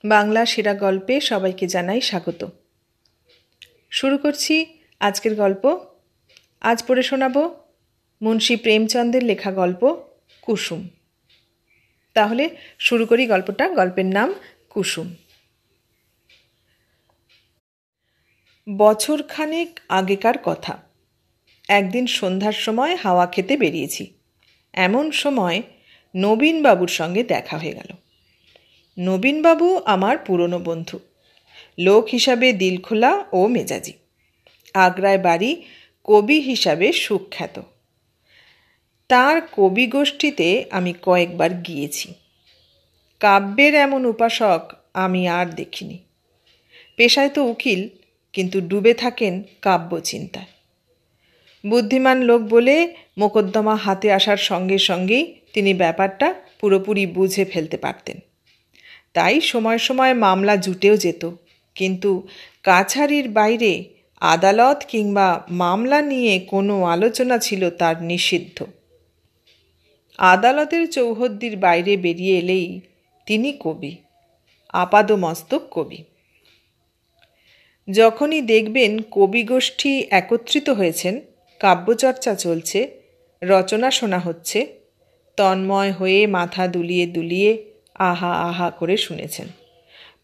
বাংলা সেরা গল্পে সবাইকে জানাই স্বাগত। শুরু করছি আজকের গল্প। আজ পড়ে শোনাব মুন্সী প্রেমচন্দের লেখা গল্প কুসুম। তাহলে শুরু করি গল্পটা। গল্পের নাম কুসুম। বছরখানেক আগেকার কথা। একদিন সন্ধ্যার সময় হাওয়া খেতে বেরিয়েছি। এমন সময় নবীনবাবুর সঙ্গে দেখা হয়ে গেল। নবীনবাবু আমার পুরনো বন্ধু, লোক হিসাবে দিলখোলা ও মেজাজি। আগ্রায় বাড়ি, কবি হিসাবে সুখ্যাত। তার কবি গোষ্ঠীতে আমি কয়েকবার গিয়েছি। কাব্যের এমন উপাসক আমি আর দেখিনি। পেশায় তো উকিল, কিন্তু ডুবে থাকেন কাব্য চিন্তায়। বুদ্ধিমান লোক বলে মোকদ্দমা হাতে আসার সঙ্গে সঙ্গেই তিনি ব্যাপারটা পুরোপুরি বুঝে ফেলতে পারতেন। তাই সময় সময় মামলা জুটেও যেত, কিন্তু কাছারির বাইরে আদালত কিংবা মামলা নিয়ে কোনো আলোচনা ছিল তার নিষিদ্ধ। আদালতের চৌহদ্দির বাইরে বেরিয়ে এলেই তিনি কবি, আপাদমস্তক কবি। যখনই দেখবেন কবি গোষ্ঠী একত্রিত হয়েছেন, কাব্যচর্চা চলছে, রচনা শোনা হচ্ছে, তন্ময় হয়ে মাথা দুলিয়ে দুলিয়ে আহা আহা করে শুনেছেন।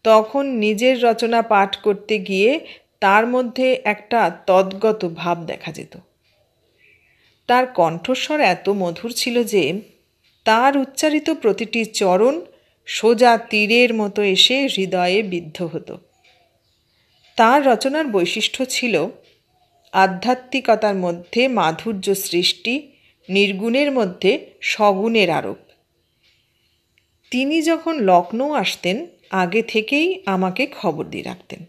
তখন নিজের রচনা পাঠ করতে গিয়ে তার মধ্যে একটা তদ্গত ভাব দেখা যেত। তার কণ্ঠস্বর এত মধুর ছিল যে তার উচ্চারিত প্রতিটি চরণ সোজা তীরের মতো এসে হৃদয়ে বিদ্ধ হতো। তার রচনার বৈশিষ্ট্য ছিল আধ্যাত্মিকতার মধ্যে মাধুর্য সৃষ্টি, নির্গুণের মধ্যে সগুণের আরোপ। তিনি যখন লখনৌ আসতেন, আগে থেকেই আমাকে খবর দিয়ে রাখতেন।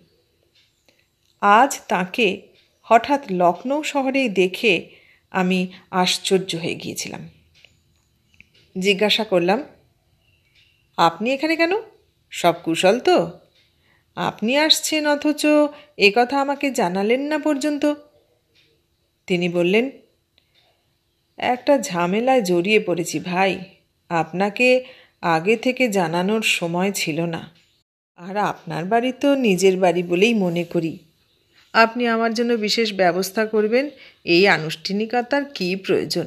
আজ তাকে হঠাৎ লখনৌ শহরেই দেখে আমি আশ্চর্য হয়ে গিয়েছিলাম। জিজ্ঞাসা করলাম, আপনি এখানে কেন? সব কুশল তো? আপনি আসছেন অথচ একথা আমাকে জানালেন না পর্যন্ত। তিনি বললেন, একটা ঝামেলায় জড়িয়ে পড়েছি ভাই, আপনাকে আগে থেকে জানানোর সময় ছিল না। আর আপনার বাড়ি তো নিজের বাড়ি বলেই মনে করি। আপনি আমার জন্য বিশেষ ব্যবস্থা করবেন, এই আনুষ্ঠানিকতার কী প্রয়োজন?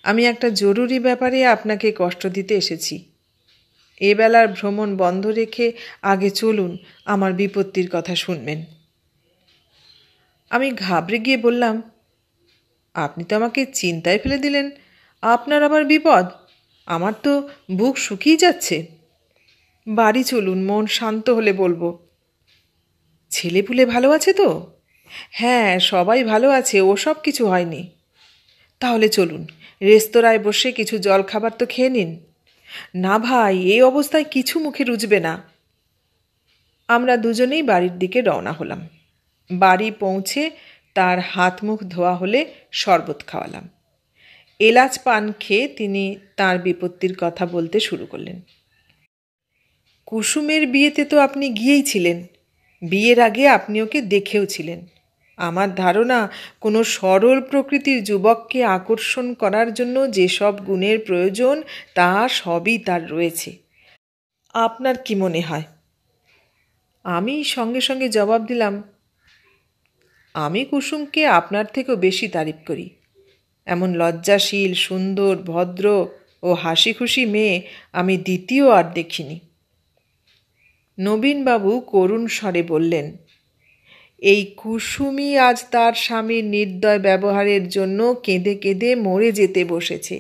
আমি একটা জরুরি ব্যাপারে আপনাকে কষ্ট দিতে এসেছি। এবেলার ভ্রমণ বন্ধ রেখে আগে চলুন, আমার বিপত্তির কথা শুনবেন। আমি ঘাবড়ে গিয়ে বললাম, আপনি তো আমাকে চিন্তায় ফেলে দিলেন। আপনার আবার বিপদ? আমার তো বুক শুকিয়ে যাচ্ছে। বাড়ি চলুন, মন শান্ত হলে বলবো। ছেলেপুলে ভালো আছে তো? হ্যাঁ, সবাই ভালো আছে, ওসব কিছু হয়নি। তাহলে চলুন, রেস্তোরাঁয় বসে কিছু জলখাবার তো খেয়ে নিন। না ভাই, এই অবস্থায় কিছু মুখে রুজবে না। আমরা দুজনেই বাড়ির দিকে রওনা হলাম। বাড়ি পৌঁছে তার হাত মুখ ধোয়া হলে শরবত খাওয়ালাম। এলাচ পান খেয়ে তিনি তার বিপত্তির কথা বলতে শুরু করলেন। কুসুমের বিয়েতে তো আপনি গিয়েই ছিলেন। বিয়ের আগে আপনি ওকে দেখেও ছিলেন। আমার ধারণা, কোনো সরল প্রকৃতির যুবককে আকর্ষণ করার জন্য যেসব গুণের প্রয়োজন তা সবই তার রয়েছে। আপনার কি মনে হয়? আমি সঙ্গে সঙ্গে জবাব দিলাম, আমি কুসুমকে আপনার থেকেও বেশি তারিফ করি। এমন লজ্জাশীল, সুন্দর, ভদ্র ও হাসি খুশি মেয়ে আমি দ্বিতীয় আর দেখিনি। নবীনবাবু করুণ স্বরে বললেন, এই কুসুমই আজ তার স্বামীর নির্দয় ব্যবহারের জন্য কেঁদে কেঁদে মরে যেতে বসেছে।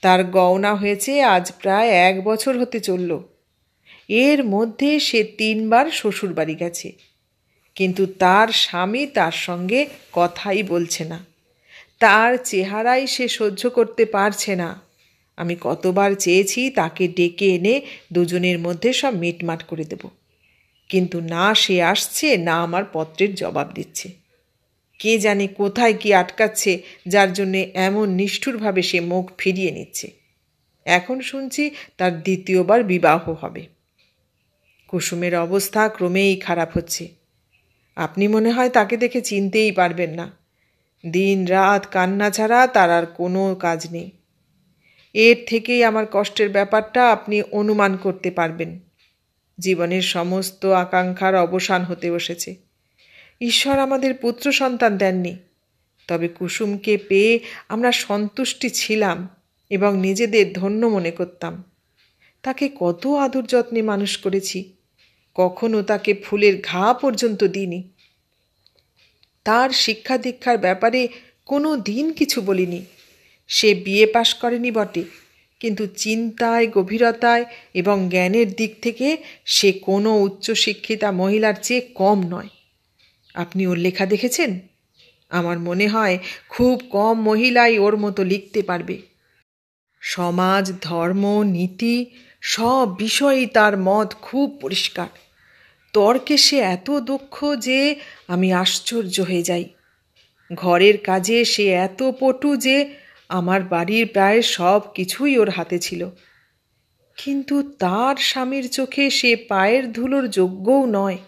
তার গওনা হয়েছে আজ প্রায় 1 বছর হতে চলল। এর মধ্যে সে 3 বার শ্বশুর বাড়ি গেছে, কিন্তু তার স্বামী তার সঙ্গে কথাই বলছে না। তার চেহারাই সে সহ্য করতে পারছে না। আমি কতবার চেয়েছি তাকে ডেকে এনে দুজনের মধ্যে সব মিটমাট করে দেব, কিন্তু না সে আসছে, না আমার পত্রের জবাব দিচ্ছে। কে জানে কোথায় কি আটকাচ্ছে, যার জন্যে এমন নিষ্ঠুরভাবে সে মুখ ফিরিয়ে নিচ্ছে। এখন শুনছি তার দ্বিতীয়বার বিবাহ হবে। কুসুমের অবস্থা ক্রমেই খারাপ হচ্ছে। আপনি মনে হয় তাকে দেখে চিনতেই পারবেন না। দিন রাত কান্না ছাড়া তার আর কোনো কাজ নেই। এর থেকেই আমার কষ্টের ব্যাপারটা আপনি অনুমান করতে পারবেন। জীবনের সমস্ত আকাঙ্ক্ষার অবসান হতে বসেছে। ঈশ্বর আমাদের পুত্র সন্তান দেননি, তবে কুসুমকে পেয়ে আমরা সন্তুষ্টি ছিলাম এবং নিজেদের ধন্য মনে করতাম। তাকে কত আদর যত্নে মানুষ করেছি, কখনো তাকে ফুলের ঘা পর্যন্ত দিইনি। তার শিক্ষা দীক্ষার ব্যাপারে কোনো দিন কিছু বলিনি। সে বিয়ে পাশ করেনি বটে, কিন্তু চিন্তায়, গভীরতায় এবং জ্ঞানের দিক থেকে সে কোনো উচ্চশিক্ষিতা মহিলার চেয়ে কম নয়। আপনি ওর লেখা দেখেছেন? আমার মনে হয় খুব কম মহিলাই ওর মতো লিখতে পারবে। সমাজ, ধর্ম, নীতি সব বিষয়েই তার মত খুব পরিষ্কার। তর্কে সে এত দক্ষ যে আমি আশ্চর্য হয়ে যাই। ঘরের কাজে সে এত পটু যে আমার বাড়ির প্রায় সব কিছুই ওর হাতে ছিল। কিন্তু তার স্বামীর চোখে সে পায়ের ধুলোর যোগ্যও নয়।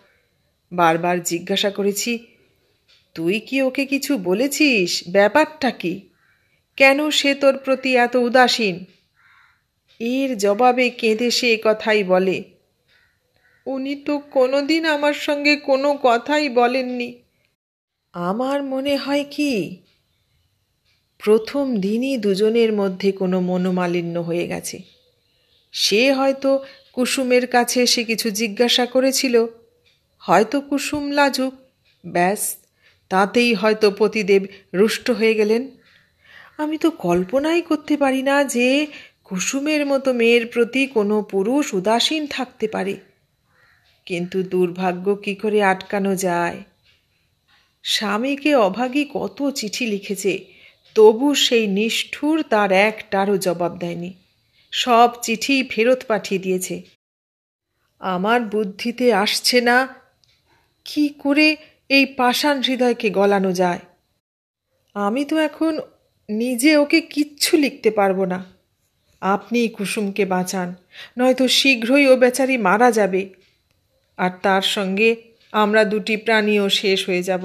বারবার জিজ্ঞাসা করেছি, তুই কি ওকে কিছু বলেছিস? ব্যাপারটা কি? কেন সে তোর প্রতি এত উদাসীন? এর জবাবে কেঁদে সে কথাই বলে, উনি তো কোনোদিন আমার সঙ্গে কোনো কথাই বলেননি। আমার মনে হয় কি, প্রথম দিনই দুজনের মধ্যে কোনো মনোমালিন্য হয়ে গেছে। সে হয়তো কুসুমের কাছে সে কিছু জিজ্ঞাসা করেছিল, হয়তো কুসুম লাজুক, ব্যাস তাতেই হয়তো পতিদেব রুষ্ট হয়ে গেলেন। আমি তো কল্পনাই করতে পারি না যে কুসুমের মতো মেয়ের প্রতি কোনো পুরুষ উদাসীন থাকতে পারে। কিন্তু দুর্ভাগ্য কি করে আটকানো যায়? স্বামীকে অভাগী কত চিঠি লিখেছে, তবু সেই নিষ্ঠুর তার একটারও জবাব দেয়নি। সব চিঠি ফেরত পাঠিয়ে দিয়েছে। আমার বুদ্ধিতে আসছে না কি করে এই পাষাণ হৃদয়কে গলানো যায়। আমি তো এখন নিজে ওকে কিচ্ছু লিখতে পারবো না। আপনি কুসুমকে বাঁচান, নয়তো শীঘ্রই ও বেচারি মারা যাবে, আর তার সঙ্গে আমরা দুটি প্রাণীও শেষ হয়ে যাব।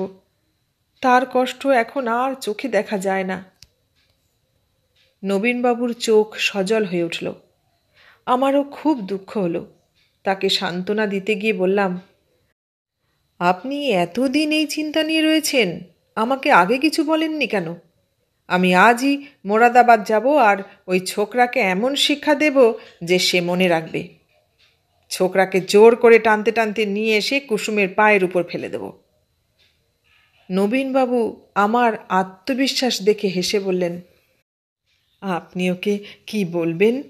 তার কষ্ট এখন আর চোখে দেখা যায় না। নবীনবাবুর চোখ সজল হয়ে উঠল। আমারও খুব দুঃখ হলো। তাকে সান্ত্বনা দিতে গিয়ে বললাম, আপনি এতদিন এই চিন্তা নিয়ে রয়েছেন, আমাকে আগে কিছু বলেননি কেন? আমি আজই মোরাদাবাদ যাব আর ওই ছোকরাকে এমন শিক্ষা দেব যে সে মনে রাখবে। ছোকরাকে জোর করে টানতে টানতে নিয়ে এসে কুসুমের পায়ের উপর ফেলে দেব। নবীনবাবু আমার আত্মবিশ্বাস দেখে হেসে বললেন, আপনি ওকে কি বলবেন?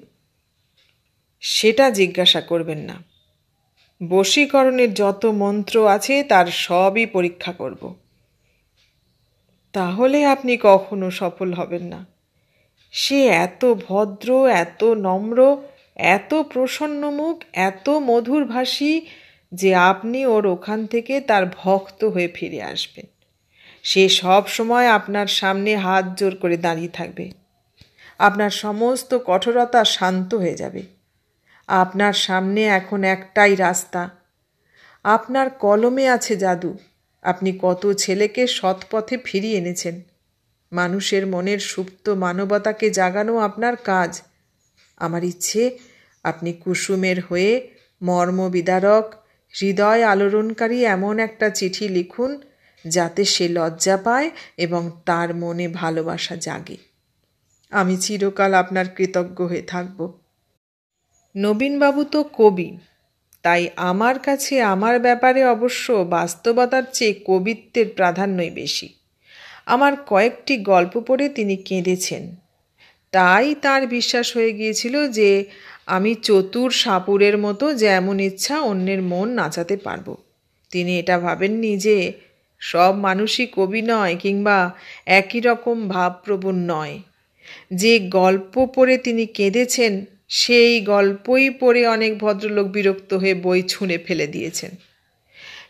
সেটা জিজ্ঞাসা করবেন না। বশীকরণের যত মন্ত্র আছে তার সবই পরীক্ষা করব। তাহলে আপনি কখনো সফল হবেন না। সে এত ভদ্র, এত নম্র, এত প্রসন্নমুখ, এত মধুরভাষী যে আপনি ওর ওখান থেকে তার ভক্ত হয়ে ফিরে আসবেন। সে সব সময় আপনার সামনে হাত জোর করে দাঁড়িয়ে থাকবে। আপনার সমস্ত কঠোরতা শান্ত হয়ে যাবে। আপনার সামনে এখন একটাই রাস্তা। আপনার কলমে আছে জাদু। আপনি কত ছেলেকে সৎপথে ফিরিয়ে এনেছেন। মানুষের মনের সুপ্ত মানবতাকে জাগানো আপনার কাজ। আমার ইচ্ছে আপনি কুসুমের হয়ে মর্মবিদারক, হৃদয় আলোড়নকারী এমন একটা চিঠি লিখুন যাতে সে লজ্জা পায় এবং তার মনে ভালোবাসা জাগে। আমি চিরকাল আপনার কৃতজ্ঞ হয়ে থাকব। নবীনবাবু তো কবি, তাই আমার কাছে আমার ব্যাপারে অবশ্য বাস্তবতার চেয়ে কবিত্বের প্রাধান্যই বেশি। আমার কয়েকটি গল্প পড়ে তিনি কেঁদেছেন। তাই তার বিশ্বাস হয়ে গিয়েছিল যে আমি চতুর সাপুরের মতো যেমন ইচ্ছা অন্যের মন নাচাতে পারব। তিনি এটা ভাবেননি যে সব মানুষই কবি নয় কিংবা একই রকম ভাবপ্রবণ নয়। যে গল্প পড়ে তিনি কেঁদেছেন সেই গল্পই পড়ে অনেক ভদ্রলোক বিরক্ত হয়ে বই ছুঁড়ে ফেলে দিয়েছেন।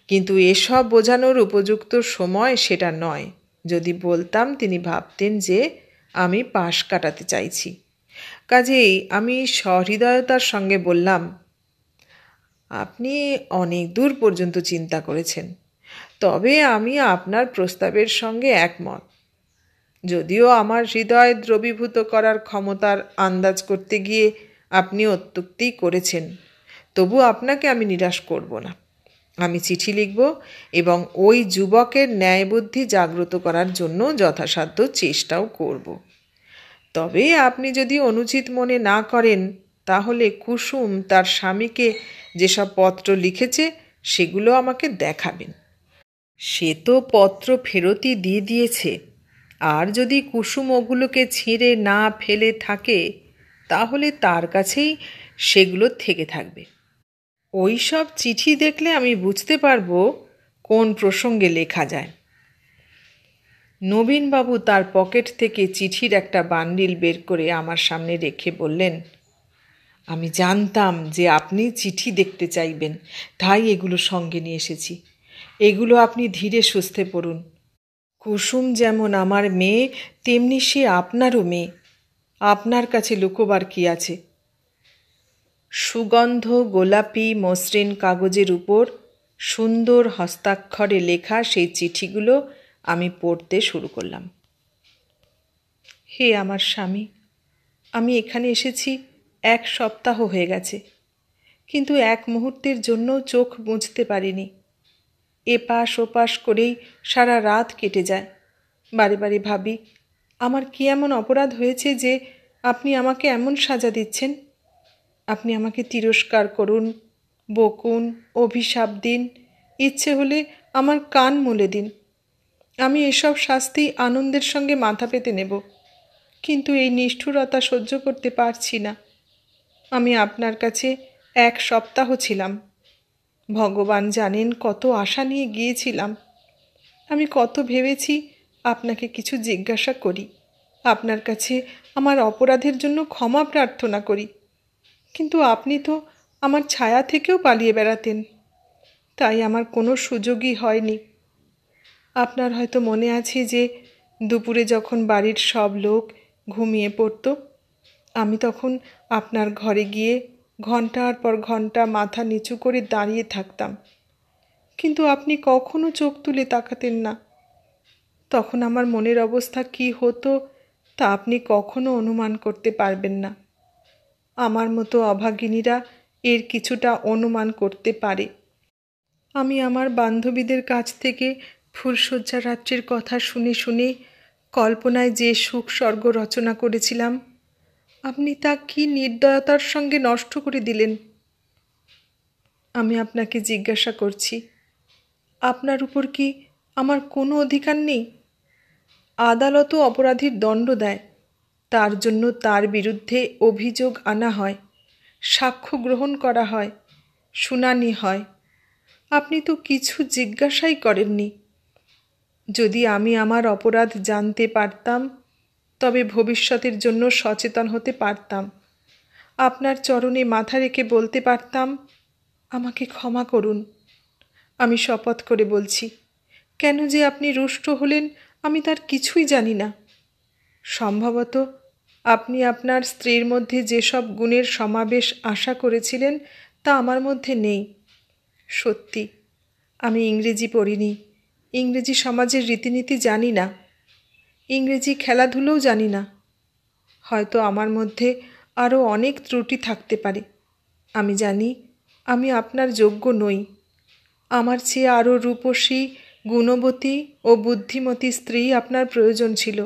কিন্তু এসব বোঝানোর উপযুক্ত সময় সেটা নয়। যদি বলতাম তিনি ভাবতেন যে আমি পাশ কাটাতে চাইছি। কাজেই আমি সহৃদয়তার সঙ্গে বললাম, আপনি অনেক দূর পর্যন্ত চিন্তা করেছেন, তবে আমি আপনার প্রস্তাবের সঙ্গে একমত। যদিও আমার হৃদয় দ্রবীভূত করার ক্ষমতার আন্দাজ করতে গিয়ে আপনি অত্যুক্তি করেছেন, তবু আপনাকে আমি নিরাশ করব না। আমি চিঠি লিখব এবং ওই যুবকের ন্যায়বুদ্ধি জাগ্রত করার জন্য যথাসাধ্য চেষ্টাও করব। তবে আপনি যদি অনুচিত মনে না করেন, তাহলে কুসুম তার স্বামীকে যেসব পত্র লিখেছে সেগুলো আমাকে দেখাবেন। সে তো পত্র ফেরতই দিয়ে দিয়েছে, আর যদি কুসুম ওগুলোকে ছিঁড়ে না ফেলে থাকে তাহলে তার কাছেই সেগুলো থেকে থাকবে। ওই সব চিঠি দেখলে আমি বুঝতে পারবো কোন প্রসঙ্গে লেখা যায়। নবীনবাবু তার পকেট থেকে চিঠির একটা বান্ডিল বের করে আমার সামনে রেখে বললেন, আমি জানতাম যে আপনি চিঠি দেখতে চাইবেন, তাই এগুলো সঙ্গে নিয়ে এসেছি। এগুলো আপনি ধীরে সুস্থে পড়ুন। কুসুম যেমন আমার মেয়ে, তেমনি সে আপনারও মেয়ে। আপনার কাছে লুকোবার কি আছে? সুগন্ধ গোলাপি মসৃণ কাগজের উপর সুন্দর হস্তাক্ষরে লেখা সেই চিঠিগুলো আমি পড়তে শুরু করলাম। হে আমার স্বামী, আমি এখানে এসেছি 1 সপ্তাহ হয়ে গেছে, কিন্তু এক মুহূর্তের জন্য চোখ মুছতে পারিনি। এপাশ ওপাশ করেই সারা রাত কেটে যায়। বারে বারে ভাবি, আমার কি এমন অপরাধ হয়েছে যে আপনি আমাকে এমন সাজা দিচ্ছেন? আপনি আমাকে তিরস্কার করুন, বকুন, অভিশাপ দিন, ইচ্ছে হলে আমার কান মুলে দিন। আমি এসব শাস্তি আনন্দের সঙ্গে মাথা পেতে নেব, কিন্তু এই নিষ্ঠুরতা সহ্য করতে পারছি না। আমি আপনার কাছে 1 সপ্তাহ ছিলাম। ভগবান জানেন কত আশা নিয়ে গিয়েছিলাম। আমি কত ভেবেছি আপনাকে কিছু জিজ্ঞাসা করি, আপনার কাছে আমার অপরাধের জন্য ক্ষমা প্রার্থনা করি, কিন্তু আপনি তো আমার ছায়া থেকেও পালিয়ে বেড়াতেন, তাই আমার কোনো সুযোগই হয়নি। আপনার হয়তো মনে আছে যে দুপুরে যখন বাড়ির সব লোক ঘুমিয়ে পড়ত, আমি তখন আপনার ঘরে গিয়ে ঘন্টার পর ঘন্টা মাথা নিচু করে দাঁড়িয়ে থাকতাম, কিন্তু আপনি কখনো চোখ তুলে তাকাতেন না। তখন আমার মনের অবস্থা কী হতো তা আপনি কখনো অনুমান করতে পারবেন না। আমার মতো অভাগিনীরা এর কিছুটা অনুমান করতে পারে। আমি আমার বান্ধবীদের কাছ থেকে ফুলশয্যা রাত্রির কথা শুনে শুনে কল্পনায় যে সুখ স্বর্গ রচনা করেছিলাম, আপনি তা কি নির্দয়তার সঙ্গে নষ্ট করে দিলেন। আমি আপনাকে জিজ্ঞাসা করছি, আপনার উপর কি আমার কোনো অধিকার নেই? আদালতও অপরাধীর দণ্ড দেয়, তার জন্য তার বিরুদ্ধে অভিযোগ আনা হয়, সাক্ষ্য গ্রহণ করা হয়, শুনানি হয়। আপনি তো কিছু জিজ্ঞাসাই করেননি। যদি আমি আমার অপরাধ জানতে পারতাম, তবে ভবিষ্যতের জন্য সচেতন হতে পারতাম। আপনার চরণে মাথা রেখে বলতে পারতাম, আমাকে ক্ষমা করুন। আমি শপথ করে বলছি, কেন যে আপনি রুষ্ট হলেন আমি তার কিছুই জানি না। সম্ভবত আপনি আপনার স্ত্রীর মধ্যে যেসব গুণের সমাবেশ আশা করেছিলেন তা আমার মধ্যে নেই। সত্যি, আমি ইংরেজি পড়িনি, ইংরেজি সমাজের রীতিনীতি জানি না, ইংরেজি খেলাধুলোও জানি না। হয়তো আমার মধ্যে আরও অনেক ত্রুটি থাকতে পারে। আমি জানি আমি আপনার যোগ্য নই। আমার চেয়ে আরও রূপসী, গুণবতী ও বুদ্ধিমতী স্ত্রী আপনার প্রয়োজন ছিল।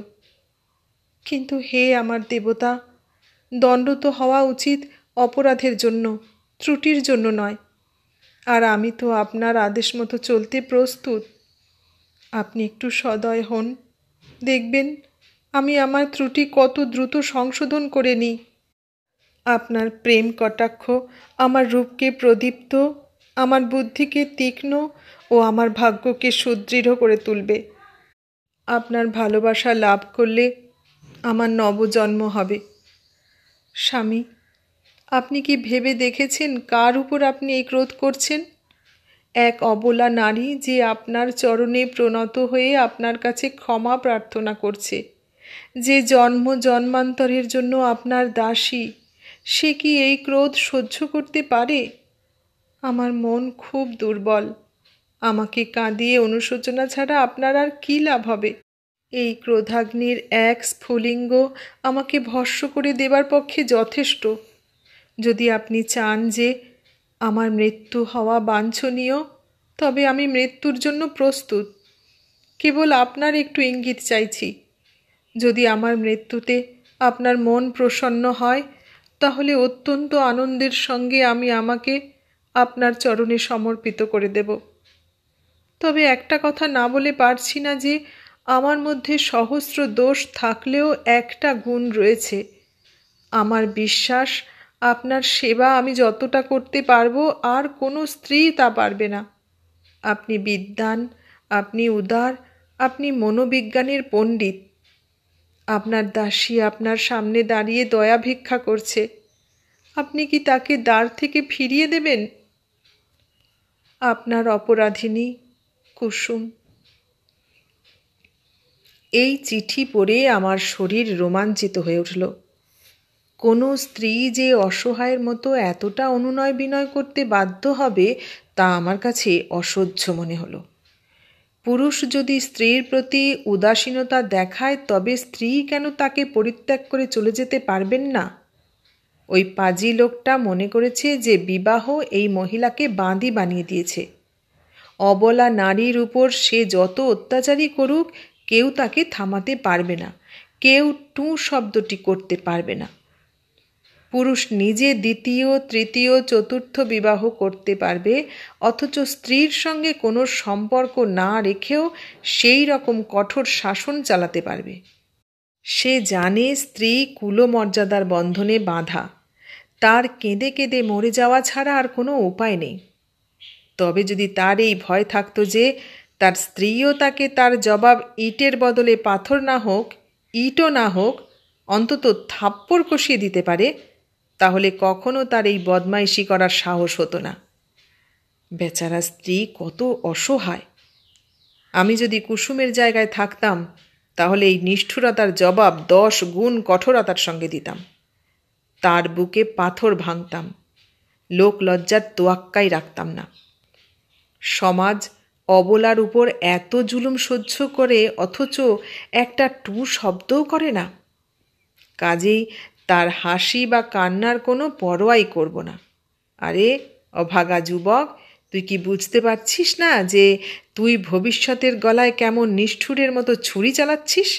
কিন্তু হে আমার দেবতা, দণ্ড তো হওয়া উচিত অপরাধের জন্য, ত্রুটির জন্য নয়। আর আমি তো আপনার আদেশ মতো চলতে প্রস্তুত। আপনি একটু সদয় হন, দেখবেন আমি আমার ত্রুটি কত দ্রুত সংশোধন করে নিই। আপনার প্রেম কটাক্ষ আমার রূপকে প্রদীপ্ত, আমার বুদ্ধিকে তীক্ষ্ণ ও আমার ভাগ্যকে সুদৃঢ় করে তুলবে। আপনার ভালোবাসা লাভ করলে আমার নবজন্ম হবে। স্বামী, আপনি কি ভেবে দেখেছেন কার উপর আপনি এই ক্রোধ করছেন? এক অবলা নারী যে আপনার চরণে প্রণত হয়ে আপনার কাছে ক্ষমা প্রার্থনা করছে, যে জন্ম জন্মান্তরের জন্য আপনার দাসী, সে কি এই ক্রোধ সহ্য করতে পারে? আমার মন খুব দুর্বল। আমাকে কাঁদিয়ে অনুশোচনা ছাড়া আপনার আর কী লাভ হবে? এই ক্রোধাগ্নির এক স্ফুলিঙ্গ আমাকে ভস্ম করে দেবার পক্ষে যথেষ্ট। যদি আপনি চান যে আমার মৃত্যু হওয়া বাঞ্ছনীয়, তবে আমি মৃত্যুর জন্য প্রস্তুত। কেবল আপনার একটু ইঙ্গিত চাইছি। যদি আমার মৃত্যুতে আপনার মন প্রসন্ন হয়, তাহলে অত্যন্ত আনন্দের সঙ্গে আমি আমাকে আপনার চরণে সমর্পিত করে দেব। তবে একটা কথা না বলে পারছি না যে আমার মধ্যে সহস্র দোষ থাকলেও একটা গুণ রয়েছে। আমার বিশ্বাস, আপনার সেবা আমি যতটা করতে পারবো আর কোনো স্ত্রী তা পারবে না। আপনি বিদ্বান, আপনি উদার, আপনি মনোবিজ্ঞানের পণ্ডিত। আপনার দাসী আপনার সামনে দাঁড়িয়ে দয়া ভিক্ষা করছে। আপনি কি তাকে দ্বার থেকে ফিরিয়ে দেবেন? আপনার অপরাধিনী, কুসুম। এই চিঠি পড়ে আমার শরীর রোমাঞ্চিত হয়ে উঠল। কোনো স্ত্রী যে অসহায়ের মতো এতটা অনুনয় বিনয় করতে বাধ্য হবে, তা আমার কাছে অসহ্য মনে হলো। পুরুষ যদি স্ত্রীর প্রতি উদাসীনতা দেখায়, তবে স্ত্রী কেন তাকে পরিত্যাগ করে চলে যেতে পারবেন না? ওই পাজি লোকটা মনে করেছে যে বিবাহ এই মহিলাকে বাঁধি বানিয়ে দিয়েছে। অবলা নারীর উপর সে যত অত্যাচারই করুক, কেউ তাকে থামাতে পারবে না, কেউ টু শব্দটি করতে পারবে না। পুরুষ নিজে দ্বিতীয়, তৃতীয়, চতুর্থ বিবাহ করতে পারবে, অথচ স্ত্রীর সঙ্গে কোনো সম্পর্ক না রেখেও সেই রকম কঠোর শাসন চালাতে পারবে। সে জানে স্ত্রী কুলমর্যাদার বন্ধনে বাঁধা, তার কেঁদে কেঁদে মরে যাওয়া ছাড়া আর কোনো উপায় নেই। তবে যদি তার এই ভয় থাকতো যে তার স্ত্রীও তাকে তার জবাব ইটের বদলে পাথর না হোক, ইটও না হোক, অন্তত থাপ্পড় কষিয়ে দিতে পারে, তাহলে কখনো তার এই বদমাইশি করার সাহস হতো না। বেচারা স্ত্রী কত অসহায়! আমি যদি কুসুমের জায়গায় থাকতাম, তাহলে এই নিষ্ঠুরতার জবাব 10 গুণ কঠোরতার সঙ্গে দিতাম। তার বুকে পাথর ভাঙতাম, লোক লজ্জার তোয়াক্কাই রাখতাম না। সমাজ অবলার উপর এত জুলুম সহ্য করে, অথচ একটা টু শব্দও করে না। কাজেই তার হাসি বা কান্নার কোনো পরোয়াই করব না। আরে অভাগা যুবক, তুই কি বুঝতে পারছিস না যে তুই ভবিষ্যতের গলায় কেমন নিষ্ঠুরের মতো ছুরি চালাচ্ছিস?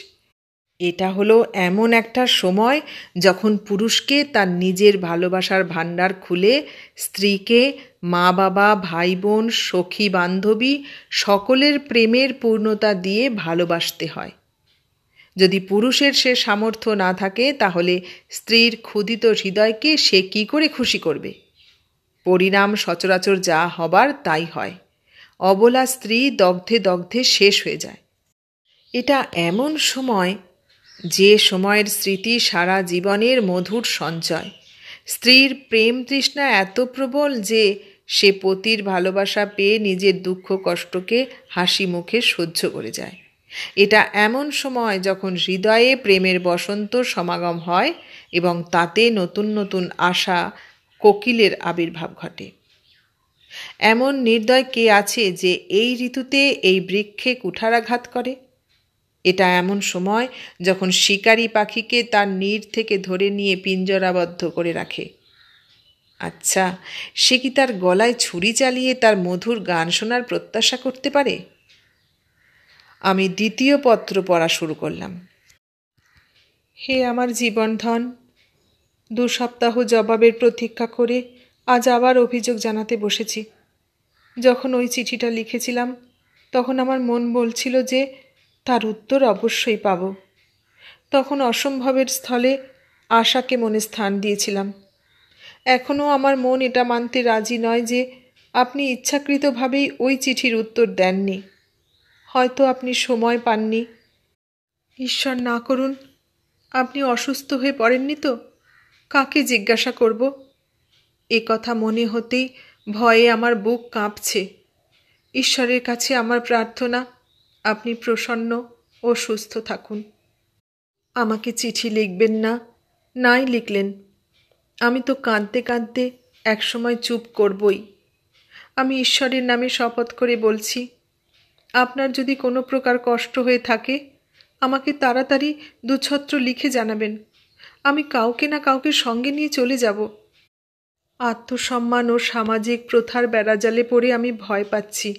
এটা হলো এমন একটা সময় যখন পুরুষকে তার নিজের ভালোবাসার ভাণ্ডার খুলে স্ত্রীকে, মা বাবা, ভাই বোন, সখী বান্ধবী সকলের প্রেমের পূর্ণতা দিয়ে ভালোবাসতে হয়। যদি পুরুষের সে সামর্থ্য না থাকে, তাহলে স্ত্রীর ক্ষুধিত হৃদয়কে সে কি করে খুশি করবে? পরিণাম সচরাচর যা হবার তাই হয়। অবলা স্ত্রী দগ্ধে দগ্ধে শেষ হয়ে যায়। এটা এমন সময়, যে সময়ের স্মৃতি সারা জীবনের মধুর সঞ্চয়। স্ত্রীর প্রেম তৃষ্ণা এত প্রবল যে সে পতির ভালোবাসা পেয়ে নিজের দুঃখ কষ্টকে হাসি মুখে সহ্য করে যায়। এটা এমন সময় যখন হৃদয়ে প্রেমের বসন্ত সমাগম হয় এবং তাতে নতুন নতুন আশা, কোকিলের আবির্ভাব ঘটে। এমন নির্দয় কে আছে যে এই ঋতুতে এই বৃক্ষে কুঠারাঘাত করে? এটা এমন সময় যখন শিকারী পাখিকে তার নীড় থেকে ধরে নিয়ে পিঞ্জরাবদ্ধ করে রাখে। আচ্ছা, সে কি তার গলায় ছুরি চালিয়ে তার মধুর গান শোনার প্রত্যাশা করতে পারে? আমি দ্বিতীয় পত্র পড়া শুরু করলাম। হে আমার জীবনধন, 2 সপ্তাহ জবাবের প্রতীক্ষা করে আজ আবার অভিযোগ জানাতে বসেছি। যখন ওই চিঠিটা লিখেছিলাম, তখন আমার মন বলছিল যে তার উত্তর অবশ্যই পাব। তখন অসম্ভবের স্থলে আশাকে মনে স্থান দিয়েছিলাম। এখনও আমার মন এটা মানতে রাজি নয় যে আপনি ইচ্ছাকৃতভাবেই ওই চিঠির উত্তর দেননি। হয়তো আপনি সময় পাননি। ঈশ্বর না করুন আপনি অসুস্থ হয়ে পড়েননি তো? কাকে জিজ্ঞাসা করব? এ কথা মনে হতেই ভয়ে আমার বুক কাঁপছে। ঈশ্বরের কাছে আমার প্রার্থনা, আপনি প্রসন্ন ও সুস্থ থাকুন। আমাকে চিঠি লিখবেন না, নাই লিখলেন। আমি তো কাঁদতে কাঁদতে একসময় চুপ করবই। আমি ঈশ্বরের নামে শপথ করে বলছি, আপনার যদি কোনো প্রকার কষ্ট হয়ে থাকে, আমাকে তাড়াতাড়ি 2 ছত্র লিখে জানাবেন। আমি কাউকে না কাউকে সঙ্গে নিয়ে চলে যাব। আত্মসম্মান ও সামাজিক প্রথার বেড়াজালে পড়ে আমি ভয় পাচ্ছি।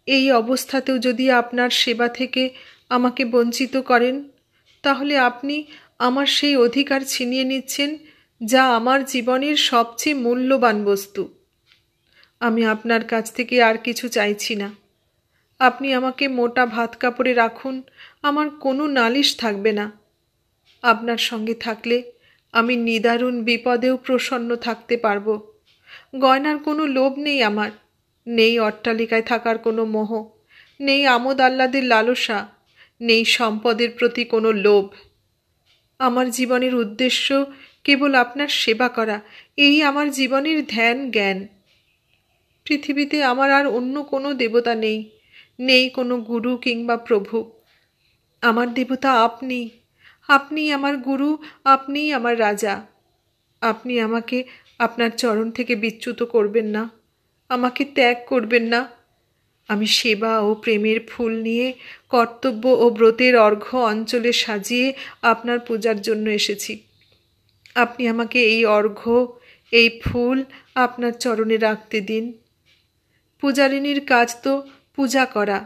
এই অবস্থাতেও যদি আপনার সেবা থেকে আমাকে বঞ্চিত করেন, তাহলে আপনি আমার সেই অধিকার ছিনিয়ে নিচ্ছেন যা আমার জীবনের সবচেয়ে মূল্যবান বস্তু। আমি আপনার কাছ থেকে আর কিছু চাইছি না। আপনি আমাকে মোটা ভাত কাপড়ে রাখুন, আমার কোনো নালিশ থাকবে না। আপনার সঙ্গে থাকলে আমি নিদারুণ বিপদেও প্রসন্ন থাকতে পারব। গয়নার কোনো লোভ নেই আমার, নেই অট্টালিকায় থাকার কোনো মোহ, নেই আমোদ আহ্লাদের লালসা, নেই সম্পদের প্রতি কোনো লোভ। আমার জীবনের উদ্দেশ্য কেবল আপনার সেবা করা, এই আমার জীবনের ধ্যান জ্ঞান। পৃথিবীতে আমার আর অন্য কোনো দেবতা নেই, নেই কোনো গুরু কিংবা প্রভু। আমার দেবতা আপনি, আপনিই আমার গুরু, আপনিই আমার রাজা। আপনি আমাকে আপনার চরণ থেকে বিচ্যুত করবেন না, আমাকে ত্যাগ করবেন না। আমি সেবা ও প্রেমের ফুল নিয়ে কর্তব্য ও ব্রতের অর্ঘ্য অঞ্চলে সাজিয়ে আপনার পূজার জন্য এসেছি। আপনি আমাকে এই অর্ঘ্য, এই ফুল আপনার চরণে রাখতে দিন। পূজারিনীর কাজ তো পূজা করা,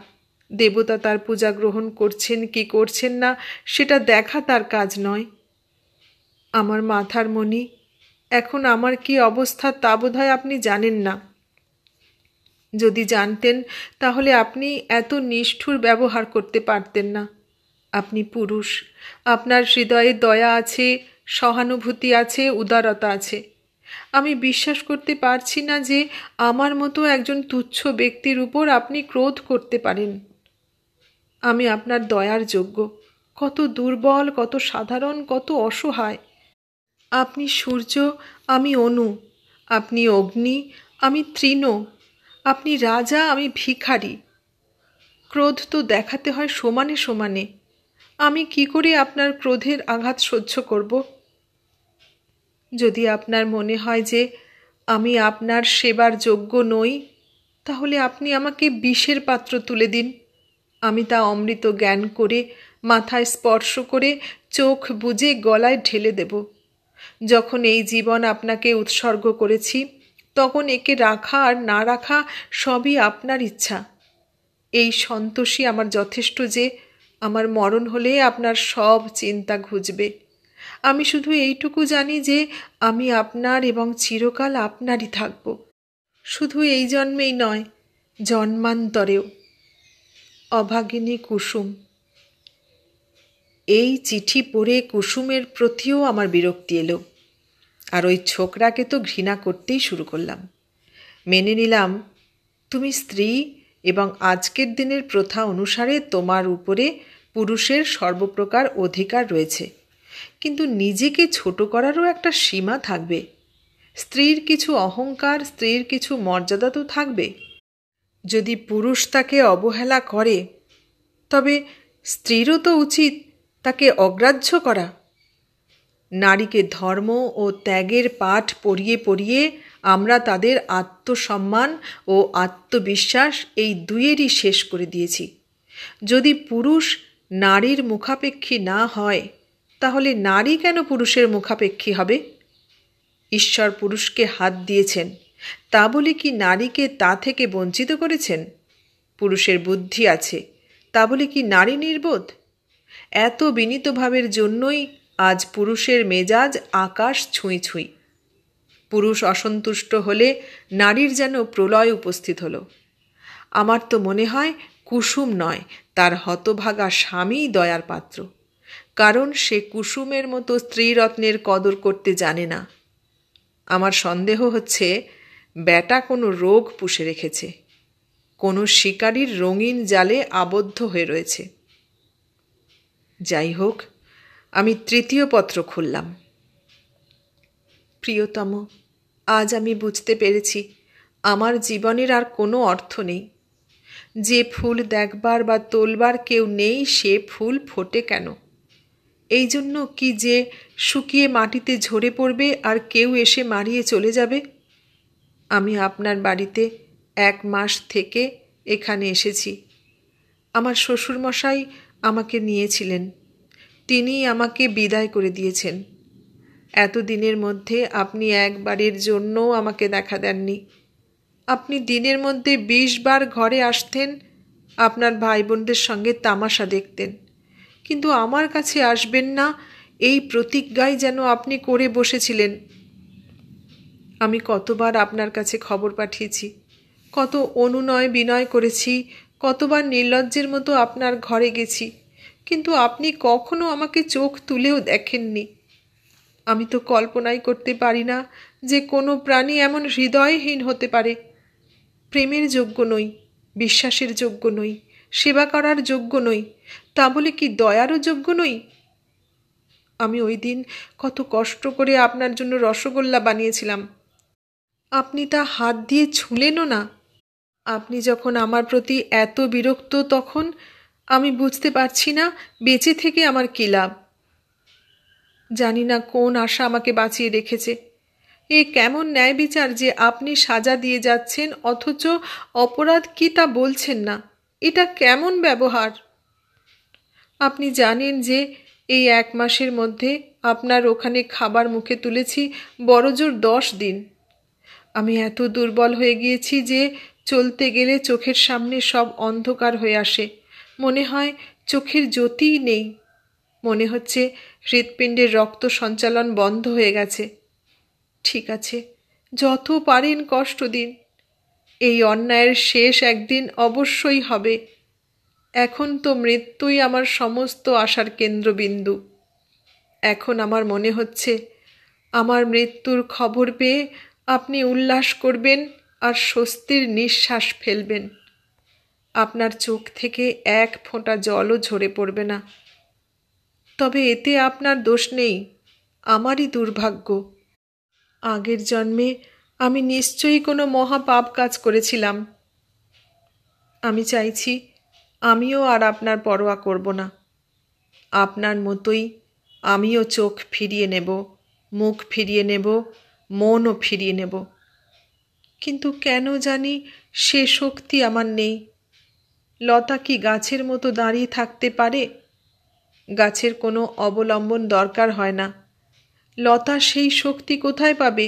দেবতা তার পূজা গ্রহণ করছেন কি করছেন না সেটা দেখা তার কাজ নয়। আমার মাথার মণি, এখন আমার কি অবস্থা তা বোধহয় আপনি জানেন না। যদি জানতেন তাহলে আপনি এত নিষ্ঠুর ব্যবহার করতে পারতেন না। আপনি পুরুষ, আপনার হৃদয়ে দয়া আছে, সহানুভূতি আছে, উদারতা আছে। আমি বিশ্বাস করতে পারছি না যে আমার মতো একজন তুচ্ছ ব্যক্তির উপর আপনি ক্রোধ করতে পারেন। আমি আপনার দয়ার যোগ্য। কত দুর্বল, কত সাধারণ, কত অসহায়। আপনি সূর্য, আমি অনু। আপনি অগ্নি, আমি তৃণ। আপনি রাজা, আমি ভিখারি। ক্রোধ তো দেখাতে হয় সমানে সমানে। আমি কি করে আপনার ক্রোধের আঘাত সহ্য করব? যদি আপনার মনে হয় যে আমি আপনার সেবার যোগ্য নই, তাহলে আপনি আমাকে বিষের পাত্র তুলে দিন। আমি তা অমৃত জ্ঞান করে, মাথায় স্পর্শ করে, চোখ বুজে গলায় ঢেলে দেব। যখন এই জীবন আপনাকে উৎসর্গ করেছি, তখন একে রাখা আর না রাখা সবই আপনার ইচ্ছা। এই সন্তোষই আমার যথেষ্ট যে আমার মরণ হলে আপনার সব চিন্তা ঘুচবে। আমি শুধু এইটুকু জানি যে আমি আপনার এবং চিরকাল আপনারই থাকব, শুধু এই জন্মেই নয়, জন্মান্তরেও। অভাগিনী কুসুম। এই চিঠি পড়ে কুসুমের প্রতিও আমার বিরক্তি এলো, আর ওই ছোকরাকে তো ঘৃণা করতেই শুরু করলাম। মেনে নিলাম তুমি স্ত্রী এবং আজকের দিনের প্রথা অনুসারে তোমার উপরে পুরুষের সর্বপ্রকার অধিকার রয়েছে, কিন্তু নিজেকে ছোট করারও একটা সীমা থাকবে। স্ত্রীর কিছু অহংকার, স্ত্রীর কিছু মর্যাদা তো থাকবে। যদি পুরুষ তাকে অবহেলা করে, তবে স্ত্রীরও তো উচিত তাকে অগ্রাহ্য করা। নারীকে ধর্ম ও ত্যাগের পাঠ পড়িয়ে পড়িয়ে আমরা তাদের আত্মসম্মান ও আত্মবিশ্বাস এই দুইয়েরই শেষ করে দিয়েছি। যদি পুরুষ নারীর মুখাপেক্ষী না হয়, তাহলে নারী কেন পুরুষের মুখাপেক্ষী হবে? ঈশ্বর পুরুষকে হাত দিয়েছেন, তা বলে কি নারীকে তা থেকে বঞ্চিত করেছেন? পুরুষের বুদ্ধি আছে, তা বলে কি নারী নির্বোধ? এত বিনীত ভাবের জন্যই আজ পুরুষের মেজাজ আকাশ ছুঁই ছুঁই। পুরুষ অসন্তুষ্ট হলে নারীর যেন প্রলয় উপস্থিত হলো। আমার তো মনে হয় কুসুম নয়, তার হতভাগা স্বামীই দয়ার পাত্র, কারণ সে কুসুমের মতো স্ত্রীরত্নের কদর করতে জানে না। আমার সন্দেহ হচ্ছে ব্যাটা কোনো রোগ পুষে রেখেছে, কোনো শিকারীর রঙিন জালে আবদ্ধ হয়ে রয়েছে। যাই হোক, আমি তৃতীয় পত্র খুললাম। প্রিয়তম, আজ আমি বুঝতে পেরেছি আমার জীবনের আর কোনো অর্থ নেই। যে ফুল দেখবার বা তোলবার কেউ নেই, সে ফুল ফোটে কেন? এই জন্য কি যে শুকিয়ে মাটিতে ঝরে পড়বে আর কেউ এসে মারিয়ে চলে যাবে? আমি আপনার বাড়িতে 1 মাস থেকে এখানে এসেছি। আমার শ্বশুরমশাই আমাকে নিয়েছিলেন, তিনিই আমাকে বিদায় করে দিয়েছেন। এতদিনের মধ্যে আপনি একবারের জন্যও আমাকে দেখা দেননি। আপনি দিনের মধ্যে 20 বার ঘরে আসতেন, আপনার ভাই বোনদের সঙ্গে তামাশা দেখতেন, কিন্তু আমার কাছে আসবেন না এই প্রতিজ্ঞাই যেন আপনি করে বসেছিলেন। আমি কতবার আপনার কাছে খবর পাঠিয়েছি, কত অনুনয় বিনয় করেছি, কতবার নির্লজ্জের মতো আপনার ঘরে গেছি, কিন্তু আপনি কখনো আমাকে চোখ তুলেও দেখেননি। আমি তো কল্পনাই করতে পারি না যে কোনো প্রাণী এমন হৃদয়হীন হতে পারে। প্রেমের যোগ্য নই, বিশ্বাসের যোগ্য নই, সেবা করার যোগ্য নই, তা বলে কি দয়ারও যোগ্য নই? আমি ওই দিন কত কষ্ট করে আপনার জন্য রসগোল্লা বানিয়েছিলাম, আপনি তা হাত দিয়ে ছুঁলেনও না। আপনি যখন আমার প্রতি এত বিরক্ত, তখন আমি বুঝতে পারছি না বেঁচে থেকে আমার কী লাভ। জানি না কোন আশা আমাকে বাঁচিয়ে রেখেছে। এ কেমন ন্যায় বিচার যে আপনি সাজা দিয়ে যাচ্ছেন অথচ অপরাধ কি তা বলছেন না? এটা কেমন ব্যবহার? আপনি জানেন যে এই 1 মাসের মধ্যে আপনার ওখানে খাবার মুখে তুলেছি বড়জোর 10 দিন। আমি এত দুর্বল হয়ে গিয়েছি যে চলতে গেলে চোখের সামনে সব অন্ধকার হয়ে আসে, মনে হয় চোখের জ্যোতিই নেই, মনে হচ্ছে হৃৎপিণ্ডের রক্ত সঞ্চালন বন্ধ হয়ে গেছে। ঠিক আছে, যত পারেন কষ্ট দিন, এই অন্যায়ের শেষ একদিন অবশ্যই হবে। এখন তো মৃত্যুই আমার সমস্ত আশার কেন্দ্রবিন্দু। এখন আমার মনে হচ্ছে আমার মৃত্যুর খবর পেয়ে আপনি উল্লাস করবেন আর স্বস্তির নিঃশ্বাস ফেলবেন। আপনার চোখ থেকে এক ফোঁটা জলও ঝরে পড়বে না। তবে এতে আপনার দোষ নেই, আমারই দুর্ভাগ্য। আগের জন্মে আমি নিশ্চয়ই কোনো মহাপাপ কাজ করেছিলাম। আমি চাইছি আমিও আর আপনার পরোয়া করব না। আপনার মতোই আমিও চোখ ফিরিয়ে নেব, মুখ ফিরিয়ে নেব, মনও ফিরিয়ে নেব। কিন্তু কেন জানি সে শক্তি আমার নেই। লতা কি গাছের মতো দাঁড়িয়ে থাকতে পারে? গাছের কোনো অবলম্বন দরকার হয় না। লতা সেই শক্তি কোথায় পাবে?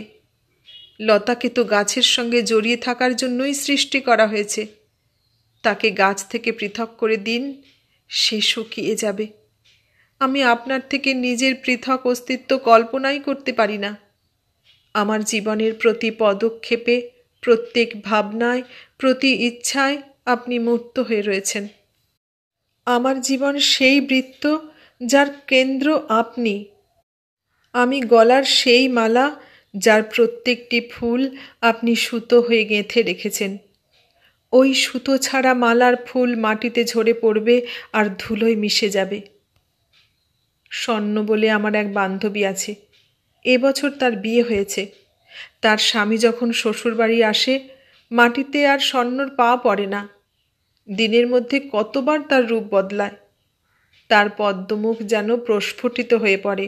লতাকে তো গাছের সঙ্গে জড়িয়ে থাকার জন্যই সৃষ্টি করা হয়েছে। তাকে গাছ থেকে পৃথক করে দিন, সে শুকিয়ে যাবে। আমি আপনার থেকে নিজের পৃথক অস্তিত্ব কল্পনাই করতে পারি না। আমার জীবনের প্রতি পদক্ষেপে, প্রত্যেক ভাবনায়, প্রতি ইচ্ছায় আপনি মূর্ত হয়ে রয়েছেন। আমার জীবন সেই বৃত্ত যার কেন্দ্র আপনি। আমি গলার সেই মালা যার প্রত্যেকটি ফুল আপনি সুতো হয়ে গেঁথে রেখেছেন। ওই সুতো ছাড়া মালার ফুল মাটিতে ঝরে পড়বে আর ধুলোয় মিশে যাবে। স্বর্ণ বলে আমার এক বান্ধবী আছে। এবছর তার বিয়ে হয়েছে। তার স্বামী যখন শ্বশুরবাড়ি আসে, মাটিতে আর স্বর্ণর পা পড়ে না। দিনের মধ্যে কতবার তার রূপ বদলায়। তার পদ্মমুখ যেন প্রস্ফুটিত হয়ে পড়ে,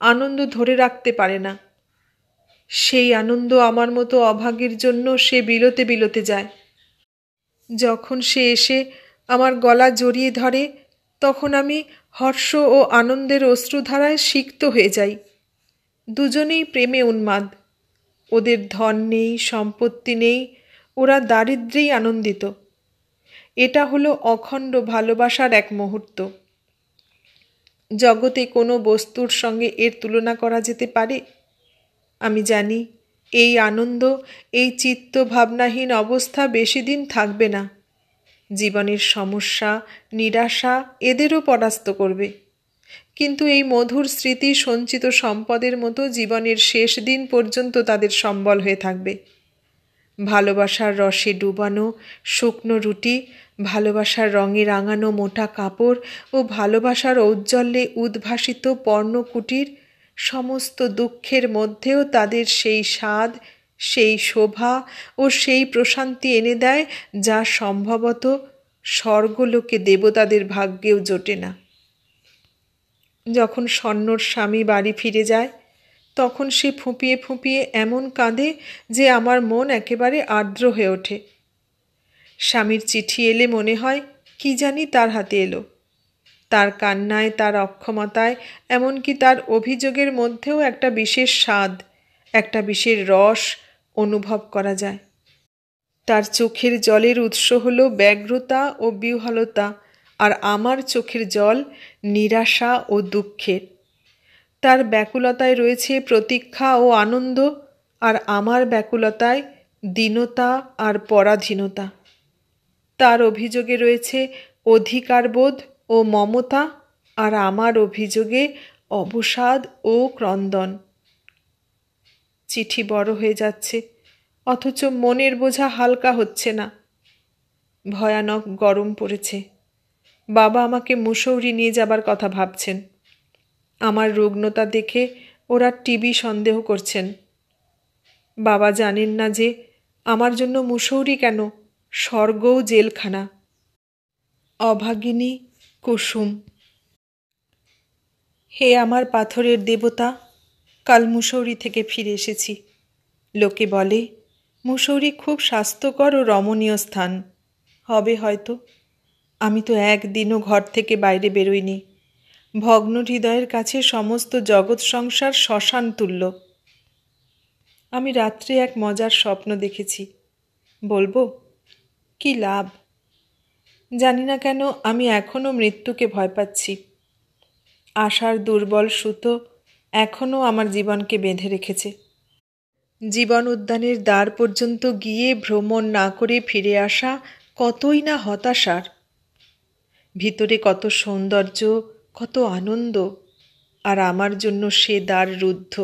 আনন্দ ধরে রাখতে পারে না। সেই আনন্দ আমার মতো অভাগীর জন্য সে বিলোতে বিলোতে যায়। যখন সে এসে আমার গলা জড়িয়ে ধরে, তখন আমি হর্ষ ও আনন্দের অশ্রুধারায় সিক্ত হয়ে যাই। দুজনেই প্রেমে উন্মাদ। ওদের ধন নেই, সম্পত্তি নেই, ওরা দারিদ্র্যেই আনন্দিত। এটা হলো অখণ্ড ভালোবাসার এক মুহূর্ত। জগতে কোনো বস্তুর সঙ্গে এর তুলনা করা যেতে পারে? আমি জানি এই আনন্দ, এই চিত্ত ভাবনাহীন অবস্থা বেশি দিন থাকবে না। জীবনের সমস্যা, নিরাশা এদেরও পরাস্ত করবে। কিন্তু এই মধুর স্মৃতি সঞ্চিত সম্পদের মতো জীবনের শেষ দিন পর্যন্ত তাদের সম্বল হয়ে থাকবে। ভালোবাসার রসে ডুবানো শুকনো রুটি, ভালোবাসার রঙে রাঙানো মোটা কাপড় ও ভালোবাসার ঔজ্জ্বল্যে উদ্ভাসিত পর্ণকুটির, সমস্ত দুঃখের মধ্যেও তাদের সেই স্বাদ, সেই শোভা ও সেই প্রশান্তি এনে দেয় যা সম্ভবত স্বর্গলোকে দেবতাদের ভাগ্যেও জোটে না। যখন স্বর্ণর স্বামী বাড়ি ফিরে যায়, তখন সে ফুঁপিয়ে ফুঁপিয়ে এমন কাঁদে যে আমার মন একেবারে আর্দ্র হয়ে ওঠে। স্বামীর চিঠি এলে মনে হয় কি জানি তার হাতে এলো। তার কান্নায়, তার অক্ষমতায়, এমনকি তার অভিযোগের মধ্যেও একটা বিশেষ স্বাদ, একটা বিশেষ রস অনুভব করা যায়। তার চোখের জলের উৎস হল ব্যগ্রতা ও বিহ্বলতা, আর আমার চোখের জল নিরাশা ও দুঃখের। তার ব্যাকুলতায় রয়েছে প্রতীক্ষা ও আনন্দ, আর আমার ব্যাকুলতায় দীনতা আর পরাধীনতা। তার অভিযোগে রয়েছে অধিকারবোধ ও মমতা, আর আমার অভিযোগে অবসাদ ও ক্রন্দন। চিঠি বড় হয়ে যাচ্ছে, অথচ মনের বোঝা হালকা হচ্ছে না। ভয়ানক গরম পড়েছে। বাবা আমাকে মুসৌরি নিয়ে যাবার কথা ভাবছেন। আমার রুগ্নতা দেখে ওরা টিবি সন্দেহ করছেন। বাবা জানেন না যে আমার জন্য মুসৌরি কেন, স্বর্গও জেলখানা। অভাগিনী কুসুম। হে আমার পাথরের দেবতা, কাল মুসৌরি থেকে ফিরে এসেছি। লোকে বলে মুসৌরি খুব স্বাস্থ্যকর ও রমণীয় স্থান। হবে হয়তো। আমি তো একদিনও ঘর থেকে বাইরে বেরোইনি। ভগ্ন হৃদয়ের কাছে সমস্ত জগৎ সংসার শ্মশান তুল্য। আমি রাত্রে এক মজার স্বপ্ন দেখেছি। বলবো? কি লাভ? জানি না কেন আমি এখনও মৃত্যুকে ভয় পাচ্ছি। আশার দুর্বল সুতো এখনও আমার জীবনকে বেঁধে রেখেছে। জীবন উদ্যানের দ্বার পর্যন্ত গিয়ে ভ্রমণ না করে ফিরে আসা কতই না হতাশার। ভিতরে কত সৌন্দর্য, কত আনন্দ, আর আমার জন্য সে দ্বার রুদ্ধ।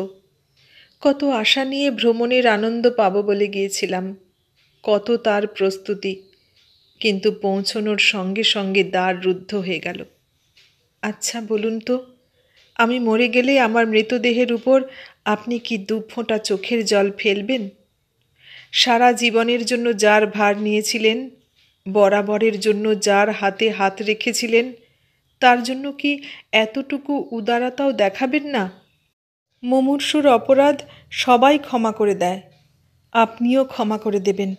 কত আশা নিয়ে ভ্রমণের আনন্দ পাব বলে গিয়েছিলাম, কত তার প্রস্তুতি, কিন্তু পৌঁছনোর সঙ্গে সঙ্গে দ্বার রুদ্ধ হয়ে গেল। আচ্ছা বলুন তো, আমি মরে গেলে আমার মৃতদেহের উপর আপনি কি 2 ফোঁটা চোখের জল ফেলবেন? সারা জীবনের জন্য যার ভার নিয়েছিলেন, বরাবরের জন্য যার হাতে হাত রেখেছিলেন, তার জন্য কি এতটুকু উদারতাও দেখাবেন না? মুমূর্ষুর অপরাধ সবাই ক্ষমা করে দেয়, আপনিও ক্ষমা করে দেবেন।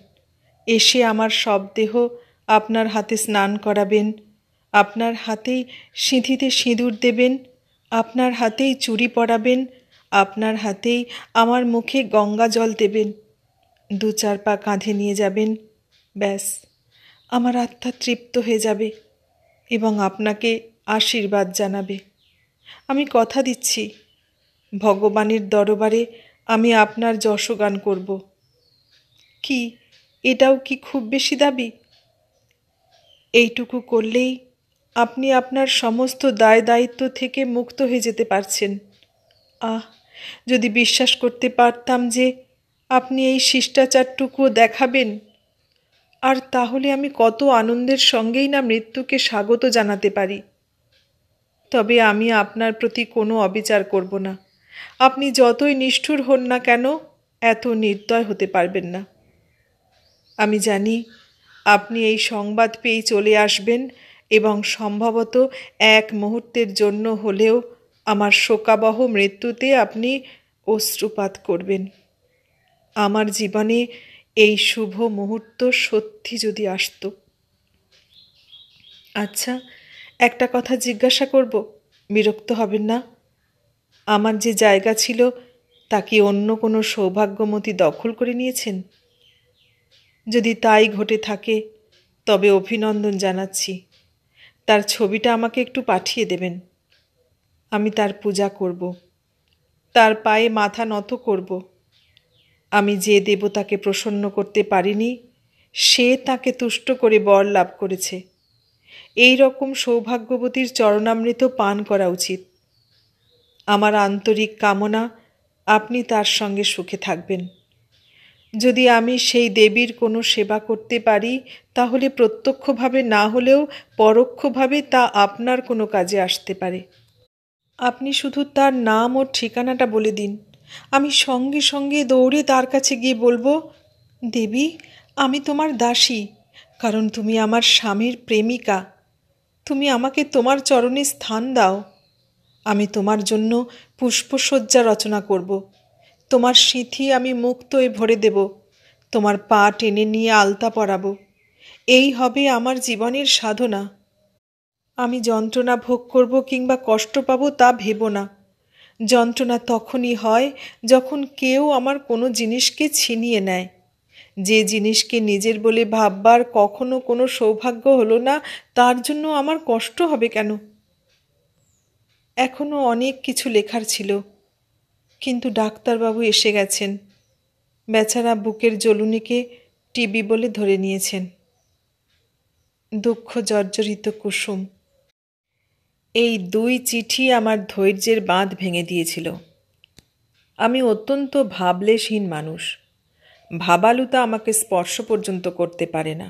এসে আমার সব দেহ আপনার হাতে স্নান করাবেন, আপনার হাতেই সিঁথিতে সিঁদুর দেবেন, আপনার হাতেই চুড়ি পরাবেন, আপনার হাতেই আমার মুখে গঙ্গা জল দেবেন, 2-4 পা কাঁধে নিয়ে যাবেন। ব্যাস, আমার আত্মা তৃপ্ত হয়ে যাবে এবং আপনাকে আশীর্বাদ জানাবে। আমি কথা দিচ্ছি, ভগবানের দরবারে আমি আপনার যশগান করব। কি এটাও কি খুব বেশি দাবি? এইটুকু করলেই আপনি আপনার সমস্ত দায় দায়িত্ব থেকে মুক্ত হয়ে যেতে পারছেন। যদি বিশ্বাস করতে পারতাম যে আপনি এই শিষ্টাচারটুকুও দেখাবেন, আর তাহলে আমি কত আনন্দের সঙ্গেই না মৃত্যুকে স্বাগত জানাতে পারি। তবে আমি আপনার প্রতি কোনো অবিচার করব না। আপনি যতই নিষ্ঠুর হন না কেন, এত নির্দয় হতে পারবেন না। আমি জানি আপনি এই সংবাদ পেয়েই চলে আসবেন এবং সম্ভবত 1 মুহূর্তের জন্য হলেও আমার শোকাবহ মৃত্যুতে আপনি অশ্রুপাত করবেন। আমার জীবনে এই শুভ মুহূর্ত সত্যি যদি আসতো। আচ্ছা, একটা কথা জিজ্ঞাসা করব, বিরক্ত হবেন না? আমার যে জায়গা ছিল তা কি অন্য কোনো সৌভাগ্যমতী দখল করে নিয়েছেন? যদি তাই ঘটে থাকে তবে অভিনন্দন জানাচ্ছি। তার ছবিটা আমাকে একটু পাঠিয়ে দেবেন। আমি তার পূজা করব, তার পায়ে মাথা নত করব। আমি যে দেবতাকে প্রসন্ন করতে পারিনি, সে তাকে তুষ্ট করে বর লাভ করেছে। এই রকম সৌভাগ্যবতীর চরণামৃত পান করা উচিত। আমার আন্তরিক কামনা আপনি তার সঙ্গে সুখে থাকবেন। যদি আমি সেই দেবীর কোনো সেবা করতে পারি, তাহলে প্রত্যক্ষভাবে না হলেও পরোক্ষভাবে তা আপনার কোনো কাজে আসতে পারে। আপনি শুধু তার নাম ও ঠিকানাটা বলে দিন, আমি সঙ্গে সঙ্গে দৌড়ে তার কাছে গিয়ে বলবো, দেবী, আমি তোমার দাসী, কারণ তুমি আমার স্বামীর প্রেমিকা। তুমি আমাকে তোমার চরণে স্থান দাও। আমি তোমার জন্য পুষ্পসজ্জা রচনা করব। তোমার সিঁথি আমি মুক্তোয় ভরে দেব, তোমার পা টেনে নিয়ে আলতা পরাব। এই হবে আমার জীবনের সাধনা। আমি যন্ত্রণা ভোগ করব কিংবা কষ্ট পাবো তা ভেবো না। যন্ত্রণা তখনই হয় যখন কেউ আমার কোনো জিনিসকে ছিনিয়ে নেয়। যে জিনিসকে নিজের বলে ভাববার কখনো কোনো সৌভাগ্য হলো না, তার জন্য আমার কষ্ট হবে কেন? এখনো অনেক কিছু লেখার ছিল, কিন্তু ডাক্তারবাবু এসে গেছেন। বেচারা বুকের জ্বলুনিকে টিবি বলে ধরে নিয়েছেন। দুঃখ জর্জরিত কুসুম। এই 2 চিঠি আমার ধৈর্যের বাঁধ ভেঙে দিয়েছিল। আমি অত্যন্ত ভাবলেশহীন মানুষ। ভাবালুতা আমাকে স্পর্শ পর্যন্ত করতে পারে না।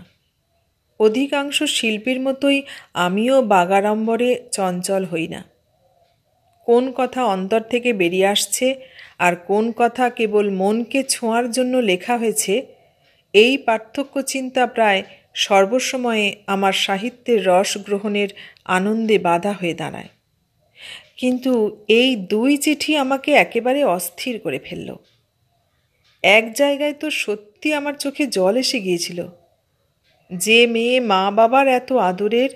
অধিকাংশ শিল্পীর মতোই আমিও বাগাড়ম্বরে চঞ্চল হই না। কোন কথা অন্তর থেকে বেরিয়ে আসছে আর কোন কথা কেবল মনকে ছোঁয়ার জন্য লেখা হয়েছে, এই পার্থক্য চিন্তা প্রায় সর্বসময়ে আমার সাহিত্যের রস গ্রহণের আনন্দে বাধা হয়ে দাঁড়ায়। কিন্তু এই 2 চিঠি আমাকে একেবারে অস্থির করে ফেলল। এক জায়গায় তো সত্যি আমার চোখে জল এসে গিয়েছিল। যে মেয়ে মা বাবার এত আদরের,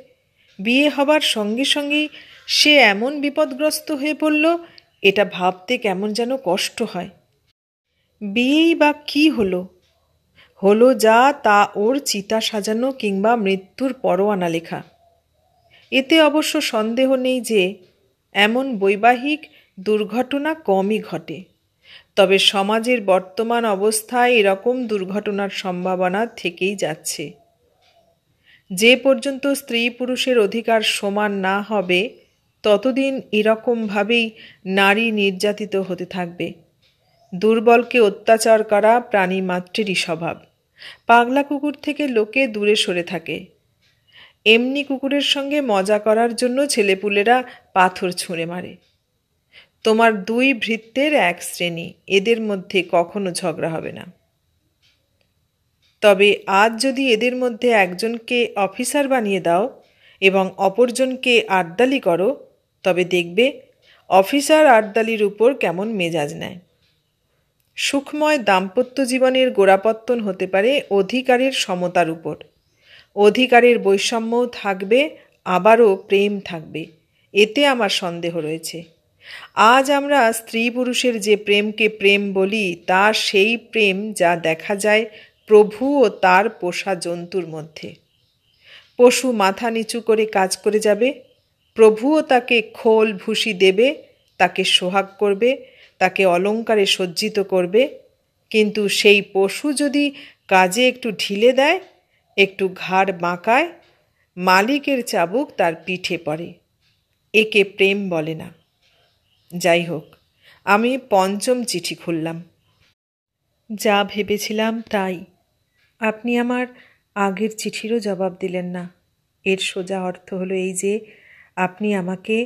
বিয়ে হবার সঙ্গে সঙ্গেই সে এমন বিপদগ্রস্ত হয়ে পড়ল, এটা ভাবতে কেমন যেন কষ্ট হয়। বিয়েই বা কী হলো? হলো যা, তা ওর চিতা সাজানো কিংবা মৃত্যুর পরোয়ানা লেখা। এতে অবশ্য সন্দেহ নেই যে এমন বৈবাহিক দুর্ঘটনা কমই ঘটে। তবে সমাজের বর্তমান অবস্থায় এরকম দুর্ঘটনার সম্ভাবনা থেকেই যাচ্ছে। যে পর্যন্ত স্ত্রী পুরুষের অধিকার সমান না হবে, ততদিন এরকমভাবেই নারী নির্যাতিত হতে থাকবে। দুর্বলকে অত্যাচার করা প্রাণী মাত্রেরই স্বভাব। পাগলা কুকুর থেকে লোকে দূরে সরে থাকে। এমনি কুকুরের সঙ্গে মজা করার জন্য ছেলেপুলেরা পাথর ছুঁড়ে মারে। তোমার 2 ভৃত্যের এক শ্রেণী, এদের মধ্যে কখনো ঝগড়া হবে না। তবে আজ যদি এদের মধ্যে একজনকে অফিসার বানিয়ে দাও এবং অপরজনকে আর্দালি করো, তবে দেখবে অফিসার আর্দালির উপর কেমন মেজাজ নেয়। সুখময় দাম্পত্য জীবনের গোড়াপত্তন হতে পারে অধিকারের সমতার উপর। অধিকারের বৈষম্যও থাকবে, আবারও প্রেম থাকবে, এতে আমার সন্দেহ রয়েছে। আজ আমরা স্ত্রী পুরুষের যে প্রেমকে প্রেম বলি, তা সেই প্রেম যা দেখা যায় প্রভু ও তার পোষা জন্তুর মধ্যে। পশু মাথা নিচু করে কাজ করে যাবে, প্রভুও তাকে খোল ভুসি দেবে, তাকে সোহাগ করবে, তাকে অলঙ্কারে সজ্জিত করবে। কিন্তু সেই পশু যদি কাজে একটু ঢিলে দেয়, একটু ঘাড় বাঁকায়, মালিকের চাবুক তার পিঠে পড়ে। একে প্রেম বলে না। যাই হোক, আমি 5ম চিঠি খুললাম। যা ভেবেছিলাম তাই। আপনি আমার আগের চিঠিরও জবাব দিলেন না। এর সোজা অর্থ হলো এই যে আপনি আমাকে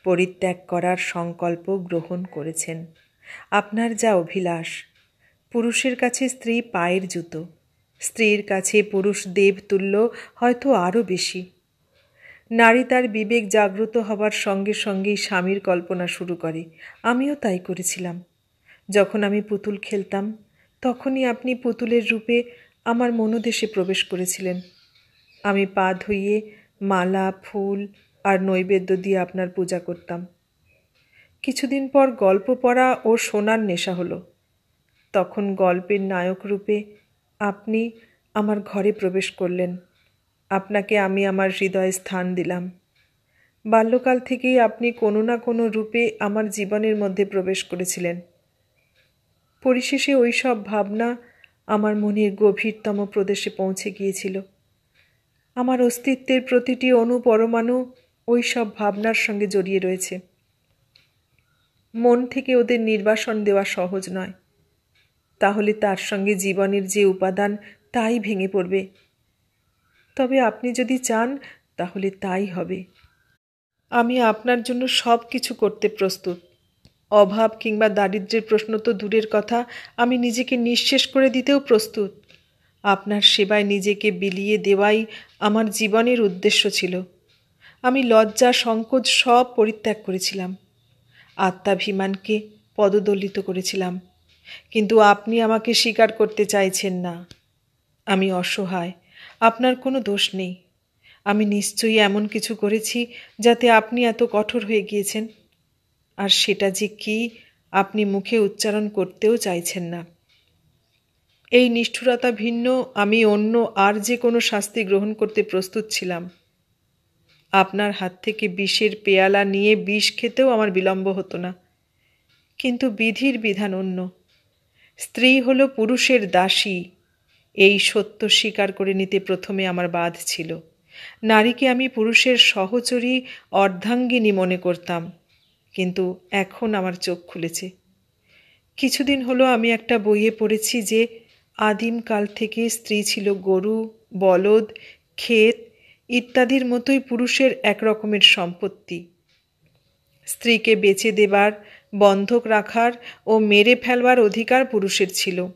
পরিত্যাগ করার সংকল্প গ্রহণ করেছেন। আপনার যা অভিলাষ। পুরুষের কাছে স্ত্রী পায়ের জুতো, স্ত্রীর কাছে পুরুষ দেবতুল্য, হয়তো আরও বেশি। নারী তার বিবেক জাগ্রত হবার সঙ্গে সঙ্গেই স্বামীর কল্পনা শুরু করে। আমিও তাই করেছিলাম। যখন আমি পুতুল খেলতাম, তখনই আপনি পুতুলের রূপে আমার মনোদেশে প্রবেশ করেছিলেন। আমি পা ধুইয়ে মালা, ফুল আর নৈবেদ্য দিয়ে আপনার পূজা করতাম। কিছুদিন পর গল্প পড়া ও শোনার নেশা হলো। তখন গল্পের নায়ক রূপে আপনি আমার ঘরে প্রবেশ করলেন। আপনাকে আমি আমার হৃদয়ে স্থান দিলাম। বাল্যকাল থেকেই আপনি কোনো না কোনো রূপে আমার জীবনের মধ্যে প্রবেশ করেছিলেন। পরিশেষে ওই সব ভাবনা আমার মনের গভীরতম প্রদেশে পৌঁছে গিয়েছিল। আমার অস্তিত্বের প্রতিটি অণু-পরমাণু ওই সব ভাবনার সঙ্গে জড়িয়ে রয়েছে। মন থেকে ওদের নির্বাসন দেওয়া সহজ নয়। তাহলে তার সঙ্গে জীবনের যে উপাদান, তাই ভেঙে পড়বে। তবে আপনি যদি চান, তাহলে তাই হবে। আমি আপনার জন্য সব কিছু করতে প্রস্তুত। অভাব কিংবা দারিদ্র্যের প্রশ্ন তো দূরের কথা, আমি নিজেকে নিঃশেষ করে দিতেও প্রস্তুত। আপনার সেবায় নিজেকে বিলিয়ে দেওয়াই আমার জীবনের উদ্দেশ্য ছিল। আমি লজ্জা, সংকোচ সব পরিত্যাগ করেছিলাম। আত্মাভিমানকে পদদলিত করেছিলাম। কিন্তু আপনি আমাকে স্বীকার করতে চাইছেন না। আমি অসহায়, আপনার কোনো দোষ নেই। আমি নিশ্চয়ই এমন কিছু করেছি যাতে আপনি এত কঠোর হয়ে গিয়েছেন, আর সেটা যে কি আপনি মুখে উচ্চারণ করতেও চাইছেন না। এই নিষ্ঠুরতা ভিন্ন আমি অন্য আর যে কোনো শাস্তি গ্রহণ করতে প্রস্তুত ছিলাম। আপনার হাত থেকে বিষের পেয়ালা নিয়ে বিষ খেতেও আমার বিলম্ব হতো না। কিন্তু বিধির বিধান অন্য। স্ত্রী হল পুরুষের দাসী, এই সত্য স্বীকার করে নিতে প্রথমে আমার বাধ ছিল। নারীকে আমি পুরুষের সহচরী, অর্ধাঙ্গিনী মনে করতাম, কিন্তু এখন আমার চোখ খুলেছে। কিছুদিন হলো আমি একটা বইয়ে পড়েছি যে আদিমকাল থেকে স্ত্রী ছিল গরু, বলদ, ক্ষেত ইত্যাদির মতোই পুরুষের এক রকমের সম্পত্তি। স্ত্রীকে বেচে দেবার, বন্ধক রাখার ও মেরে ফেলবার অধিকার পুরুষের ছিল।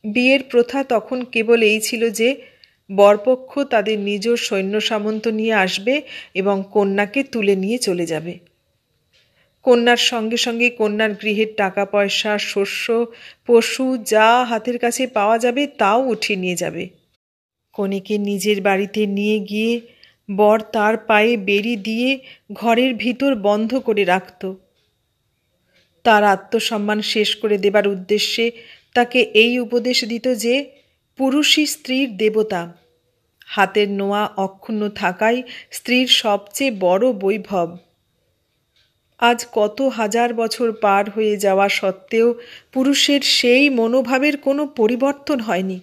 বিয়ের প্রথা তখন কেবল এই ছিল যে বরপক্ষ তাদের নিজ সৈন্য সামন্ত নিয়ে আসবে এবং কন্যাকে তুলে নিয়ে চলে যাবে। কন্যার সঙ্গে সঙ্গে কন্যার গৃহের টাকা পয়সা, শস্য, পশু যা হাতের কাছে পাওয়া যাবে তাও উঠিয়ে নিয়ে যাবে। কনেকে নিজের বাড়িতে নিয়ে গিয়ে বর তার পায়ে বেড়ি দিয়ে ঘরের ভিতর বন্ধ করে রাখত। তার আত্মসম্মান শেষ করে দেবার উদ্দেশ্যে তাকে এই উপদেশ দিত যে পুরুষই স্ত্রীর দেবতা, হাতের নোয়া অক্ষুণ্ণ থাকাই স্ত্রীর সবচেয়ে বড় বৈভব। আজ কত হাজার বছর পার হয়ে যাওয়া সত্ত্বেও পুরুষের সেই মনোভাবের কোনো পরিবর্তন হয়নি।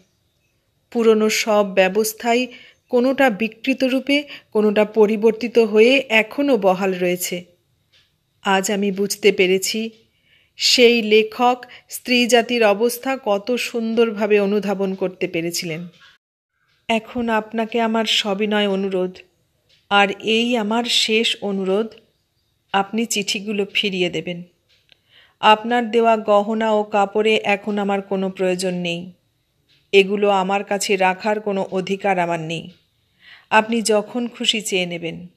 পুরনো সব ব্যবস্থাই কোনোটা বিকৃত রূপে, কোনোটা পরিবর্তিত হয়ে এখনও বহাল রয়েছে। আজ আমি বুঝতে পেরেছি সেই লেখক স্ত্রী জাতির অবস্থা কত সুন্দরভাবে অনুধাবন করতে পেরেছিলেন। এখন আপনাকে আমার সবিনয় অনুরোধ, আর এই আমার শেষ অনুরোধ, আপনি চিঠিগুলো ফিরিয়ে দেবেন। আপনার দেওয়া গহনা ও কাপড়ে এখন আমার কোনো প্রয়োজন নেই। এগুলো আমার কাছে রাখার কোনো অধিকার আমার নেই। আপনি যখন খুশি চেয়ে নেবেন।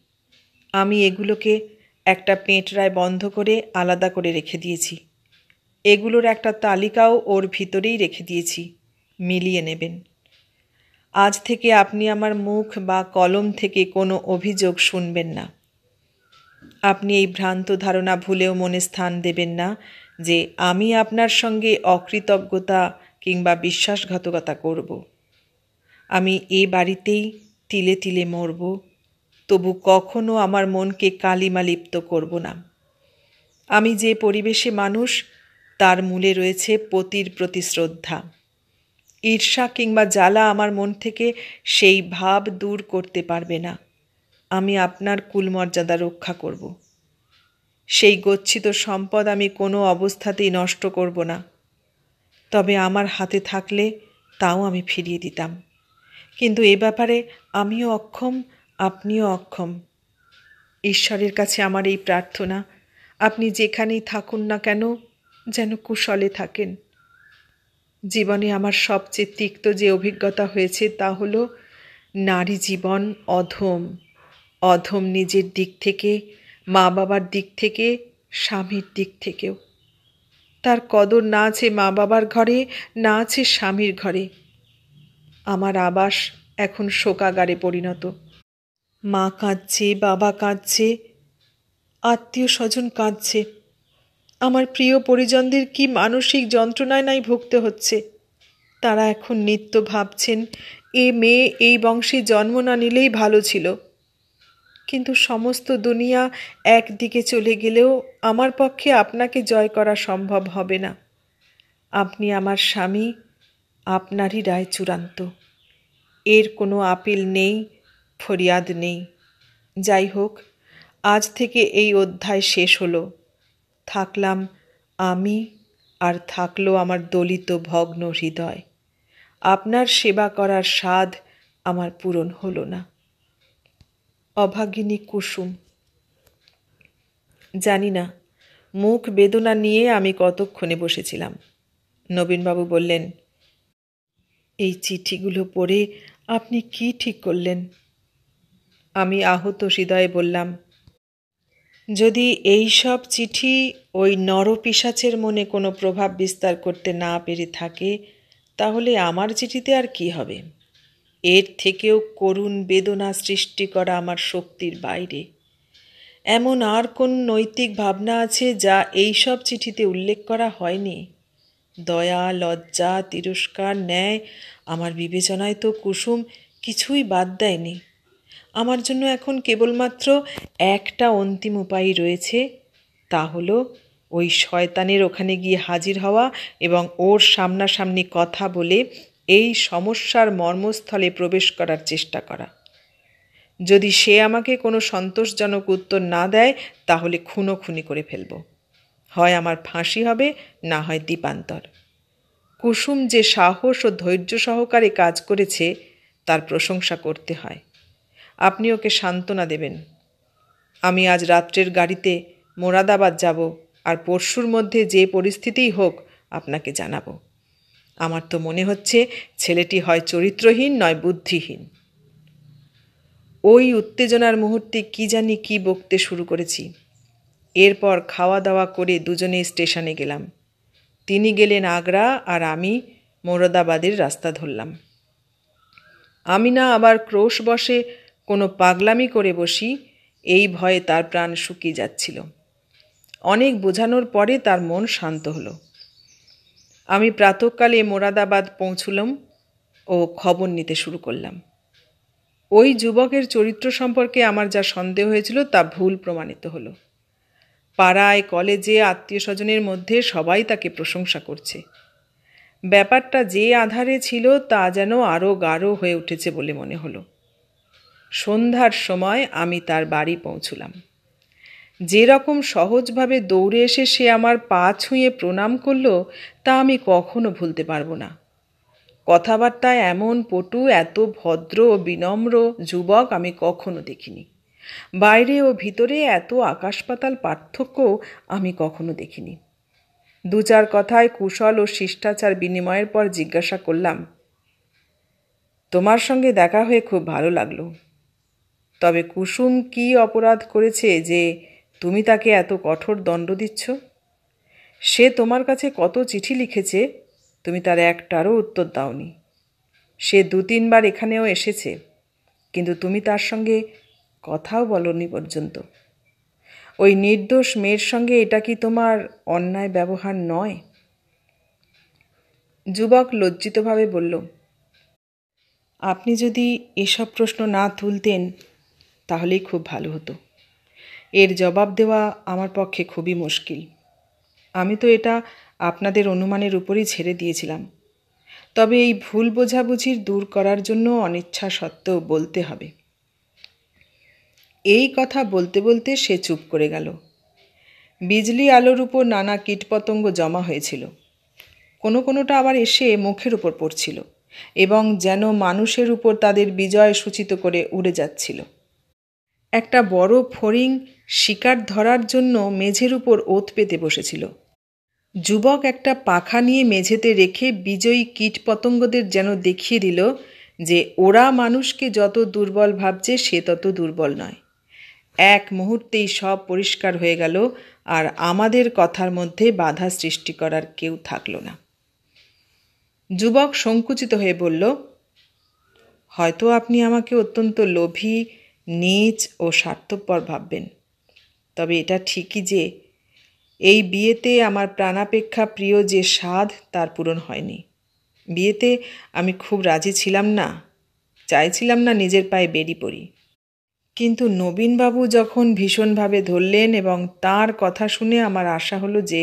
আমি এগুলোকে একটা পেঁটরায় বন্ধ করে আলাদা করে রেখে দিয়েছি। এগুলোর একটা তালিকাও ওর ভিতরেই রেখে দিয়েছি, মিলিয়ে নেবেন। আজ থেকে আপনি আমার মুখ বা কলম থেকে কোনো অভিযোগ শুনবেন না। আপনি এই ভ্রান্ত ধারণা ভুলেও মনে স্থান দেবেন না যে আমি আপনার সঙ্গে অকৃতজ্ঞতা কিংবা বিশ্বাসঘাতকতা করব। আমি এ বাড়িতেই তিলে তিলে মরব, তবু কখনো আমার মনকে কালিমালিপ্ত করব না। আমি যে পরিবেশে মানুষ, তার মূলে রয়েছে পতির প্রতি শ্রদ্ধা। ঈর্ষা কিংবা জ্বালা আমার মন থেকে সেই ভাব দূর করতে পারবে না। আমি আপনার কুলমর্যাদা রক্ষা করব। সেই গচ্ছিত সম্পদ আমি কোনো অবস্থাতেই নষ্ট করব না। তবে আমার হাতে থাকলে তাও আমি ফিরিয়ে দিতাম। কিন্তু এ ব্যাপারে আমিও অক্ষম, আপনিও অক্ষম। ঈশ্বরের কাছে আমার এই প্রার্থনা, আপনি যেখানেই থাকুন না কেন যেন কুশলে থাকেন। জীবনে আমার সবচেয়ে তিক্ত যে অভিজ্ঞতা হয়েছে তা হলো নারী জীবন অধম। অধম নিজের দিক থেকে, মা বাবার দিক থেকে, স্বামীর দিক থেকেও। তার কদর না আছে মা বাবার ঘরে, না আছে স্বামীর ঘরে। আমার আবাস এখন শোকাগারে পরিণত। মা কাঁদছে, বাবা কাঁদছে, আত্মীয় স্বজন কাঁদছে। আমার প্রিয় পরিজনদের কি মানসিক যন্ত্রণায় নাই ভুগতে হচ্ছে। তারা এখন নিত্য ভাবছেন এ মেয়ে এই বংশে জন্ম না নিলেই ভালো ছিল। কিন্তু সমস্ত দুনিয়া একদিকে চলে গেলেও আমার পক্ষে আপনাকে জয় করা সম্ভব হবে না। আপনি আমার স্বামী, আপনারই রায় চূড়ান্ত। এর কোনো আপিল নেই, ফরিয়াদ নেই। যাই হোক, আজ থেকে এই অধ্যায় শেষ হলো। থাকলাম আমি, আর থাকলো আমার দলিত ভগ্ন হৃদয়। আপনার সেবা করার স্বাদ আমার পূরণ হলো না। অভাগিনী কুসুম। জানি না মুখ বেদনা নিয়ে আমি কতক্ষণে বসেছিলাম। নবীনবাবু বললেন, এই চিঠিগুলো পড়ে আপনি কি ঠিক করলেন? আমি আহত হৃদয়ে বললাম, যদি এই সব চিঠি ওই নরপিশাচের মনে কোনো প্রভাব বিস্তার করতে না পেরে থাকে, তাহলে আমার চিঠিতে আর কি হবে? এর থেকেও করুণ বেদনা সৃষ্টি করা আমার শক্তির বাইরে। এমন আর কোন নৈতিক ভাবনা আছে যা এই সব চিঠিতে উল্লেখ করা হয়নি? দয়া, লজ্জা, তিরস্কার, ন্যায়, আমার বিবেচনায় তো কুসুম কিছুই বাদ দেয়নি। আমার জন্য এখন কেবলমাত্র একটা অন্তিম উপায় রয়েছে, তা হলো ওই শয়তানের ওখানে গিয়ে হাজির হওয়া এবং ওর সামনাসামনি কথা বলে এই সমস্যার মর্মস্থলে প্রবেশ করার চেষ্টা করা। যদি সে আমাকে কোনো সন্তোষজনক উত্তর না দেয়, তাহলে খুনোখুনি করে ফেলব। হয় আমার ফাঁসি হবে, না হয় দ্বীপান্তর। কুসুম যে সাহস ও ধৈর্য সহকারে কাজ করেছে তার প্রশংসা করতে হয়। আপনি ওকে সান্ত্বনা দেবেন। আমি আজ রাত্রের গাড়িতে মোরাদাবাদ যাব, আর পরশুর মধ্যে যে পরিস্থিতিই হোক আপনাকে জানাবো। আমার তো মনে হচ্ছে ছেলেটি হয় চরিত্রহীন, নয় বুদ্ধিহীন। ওই উত্তেজনার মুহূর্তে কি জানি কি বকতে শুরু করেছি। এরপর খাওয়া দাওয়া করে দুজনে স্টেশনে গেলাম। তিনি গেলেন আগ্রা, আর আমি মোরাদাবাদের রাস্তা ধরলাম। আমি না আবার ক্রোশ বসে কোনো পাগলামি করে বসি, এই ভয়ে তার প্রাণ শুকিয়ে যাচ্ছিল। অনেক বোঝানোর পরে তার মন শান্ত হলো। আমি প্রাতঃকালে মোরাদাবাদ পৌঁছলাম ও খবর নিতে শুরু করলাম। ওই যুবকের চরিত্র সম্পর্কে আমার যা সন্দেহ হয়েছিল তা ভুল প্রমাণিত হলো। পাড়ায়, কলেজে, আত্মীয় স্বজনের মধ্যে সবাই তাকে প্রশংসা করছে। ব্যাপারটা যে আধারে ছিল তা যেন আরও গাঢ় হয়ে উঠেছে বলে মনে হলো। সন্ধ্যার সময় আমি তার বাড়ি পৌঁছলাম। যেরকম সহজভাবে দৌড়ে এসে সে আমার পা ছুঁয়ে প্রণাম করলো, তা আমি কখনো ভুলতে পারবো না। কথাবার্তায় এমন পটু, এত ভদ্র ও বিনম্র যুবক আমি কখনো দেখিনি। বাইরে ও ভিতরে এত আকাশ পাতাল পার্থক্য আমি কখনো দেখিনি। দু চার কথায় কুশল ও শিষ্টাচার বিনিময়ের পর জিজ্ঞাসা করলাম, তোমার সঙ্গে দেখা হয়ে খুব ভালো লাগলো। তবে কুসুম কি অপরাধ করেছে যে তুমি তাকে এত কঠোর দণ্ড দিচ্ছ? সে তোমার কাছে কত চিঠি লিখেছে, তুমি তার একটারও উত্তর দাওনি। সে 2-3 বার এখানেও এসেছে, কিন্তু তুমি তার সঙ্গে কথাও বলনি পর্যন্ত। ওই নির্দোষ মেয়ের সঙ্গে এটা কি তোমার অন্যায় ব্যবহার নয়? যুবক লজ্জিতভাবে বলল, আপনি যদি এসব প্রশ্ন না তুলতেন তাহলেই খুব ভালো হতো। এর জবাব দেওয়া আমার পক্ষে খুবই মুশকিল। আমি তো এটা আপনাদের অনুমানের উপরই ছেড়ে দিয়েছিলাম। তবে এই ভুল বোঝাবুঝির দূর করার জন্য অনিচ্ছা সত্ত্বেও বলতে হবে। এই কথা বলতে বলতে সে চুপ করে গেল। বিজলি আলোর উপর নানা কীটপতঙ্গ জমা হয়েছিল। কোনোটা আবার এসে মুখের উপর পড়ছিল এবং যেন মানুষের উপর তাদের বিজয় সূচিত করে উড়ে যাচ্ছিল। একটা বড় ফড়িং শিকার ধরার জন্য মেঝের উপর ওত পেতে বসেছিল। যুবক একটা পাখা নিয়ে মেঝেতে রেখে বিজয়ী কীটপতঙ্গদের যেন দেখিয়ে দিল যে ওরা মানুষকে যত দুর্বল ভাবছে সে তত দুর্বল নয়। এক মুহূর্তেই সব পরিষ্কার হয়ে গেল, আর আমাদের কথার মধ্যে বাধা সৃষ্টি করার কেউ থাকল না। যুবক সংকুচিত হয়ে বলল, হয়তো আপনি আমাকে অত্যন্ত লোভী, নীচ ও স্বার্থপর ভাববেন। তবে এটা ঠিকই যে এই বিয়েতে আমার প্রাণাপেক্ষা প্রিয় যে স্বাদ তার পূরণ হয়নি। বিয়েতে আমি খুব রাজি ছিলাম না, চাইছিলাম না নিজের পায়ে বেরিয়ে পড়ি। কিন্তু নবীনবাবু যখন ভীষণভাবে ধরলেন এবং তার কথা শুনে আমার আশা হলো যে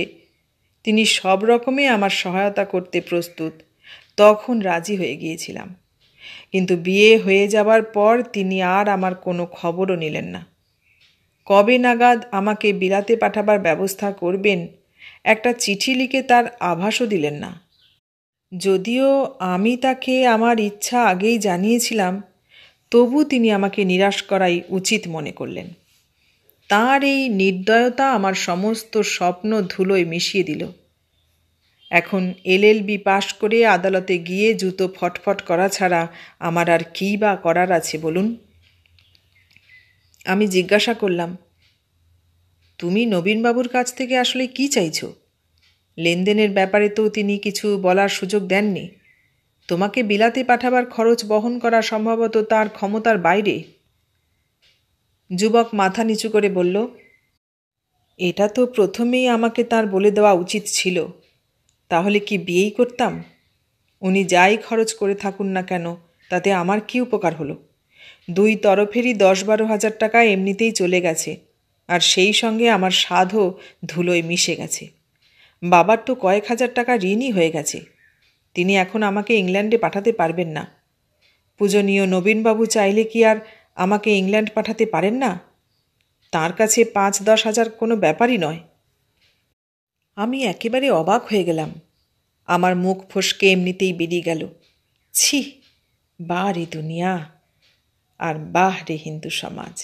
তিনি সব রকমে আমার সহায়তা করতে প্রস্তুত, তখন রাজি হয়ে গিয়েছিলাম। কিন্তু বিয়ে হয়ে যাবার পর তিনি আর আমার কোনো খবরও নিলেন না। কবে নাগাদ আমাকে বিলাতে পাঠাবার ব্যবস্থা করবেন একটা চিঠি লিখে তার আভাসও দিলেন না। যদিও আমি তাকে আমার ইচ্ছা আগেই জানিয়েছিলাম, তবু তিনি আমাকে নিরাশ করাই উচিত মনে করলেন। তাঁর এই নির্দয়তা আমার সমস্ত স্বপ্ন ধুলোয় মিশিয়ে দিল। এখন LLB পাশ করে আদালতে গিয়ে জুতো ফটফট করা ছাড়া আমার আর কী বা করার আছে বলুন? আমি জিজ্ঞাসা করলাম, তুমি নবীনবাবুর কাছ থেকে আসলে কি চাইছো? লেনদেনের ব্যাপারে তো তিনি কিছু বলার সুযোগ দেননি। তোমাকে বিলাতে পাঠাবার খরচ বহন করা সম্ভবত তার ক্ষমতার বাইরে। যুবক মাথা নিচু করে বলল, এটা তো প্রথমেই আমাকে তার বলে দেওয়া উচিত ছিল। তাহলে কি বিয়েই করতাম? উনি যাই খরচ করে থাকুন না কেন, তাতে আমার কি উপকার হলো? 2 তরফেরই 10-12 হাজার টাকা এমনিতেই চলে গেছে, আর সেই সঙ্গে আমার সাধও ধুলোয় মিশে গেছে। বাবার তো কয়েক হাজার টাকা ঋণই হয়ে গেছে। তিনি এখন আমাকে ইংল্যান্ডে পাঠাতে পারবেন না। পূজনীয় নবীনবাবু চাইলে কি আর আমাকে ইংল্যান্ড পাঠাতে পারেন না? তার কাছে 5-10 হাজার কোনো ব্যাপারই নয়। আমি একেবারে অবাক হয়ে গেলাম। আমার মুখ ফসকে এমনিতেই বেরিয়ে গেল, ছি, বাহ রে দুনিয়া, আর বাহ রে হিন্দু সমাজ।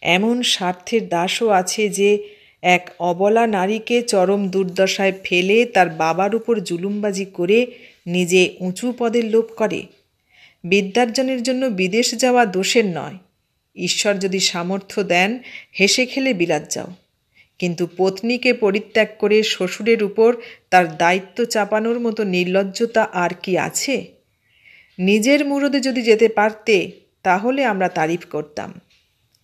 এমন স্বার্থের দাসও আছে যে এক অবলা নারীকে চরম দুর্দশায় ফেলে তার বাবার উপর জুলুমবাজি করে নিজে উঁচু পদের লোভ করে। বিদ্যার্জনের জন্য বিদেশ যাওয়া দোষের নয়। ঈশ্বর যদি সামর্থ্য দেন, হেসে খেলে বিলাত যাও। কিন্তু পত্নীকে পরিত্যাগ করে শ্বশুরের উপর তার দায়িত্ব চাপানোর মতো নির্লজ্জতা আর কি আছে? নিজের মুরদে যদি যেতে পারতে, তাহলে আমরা তারিফ করতাম।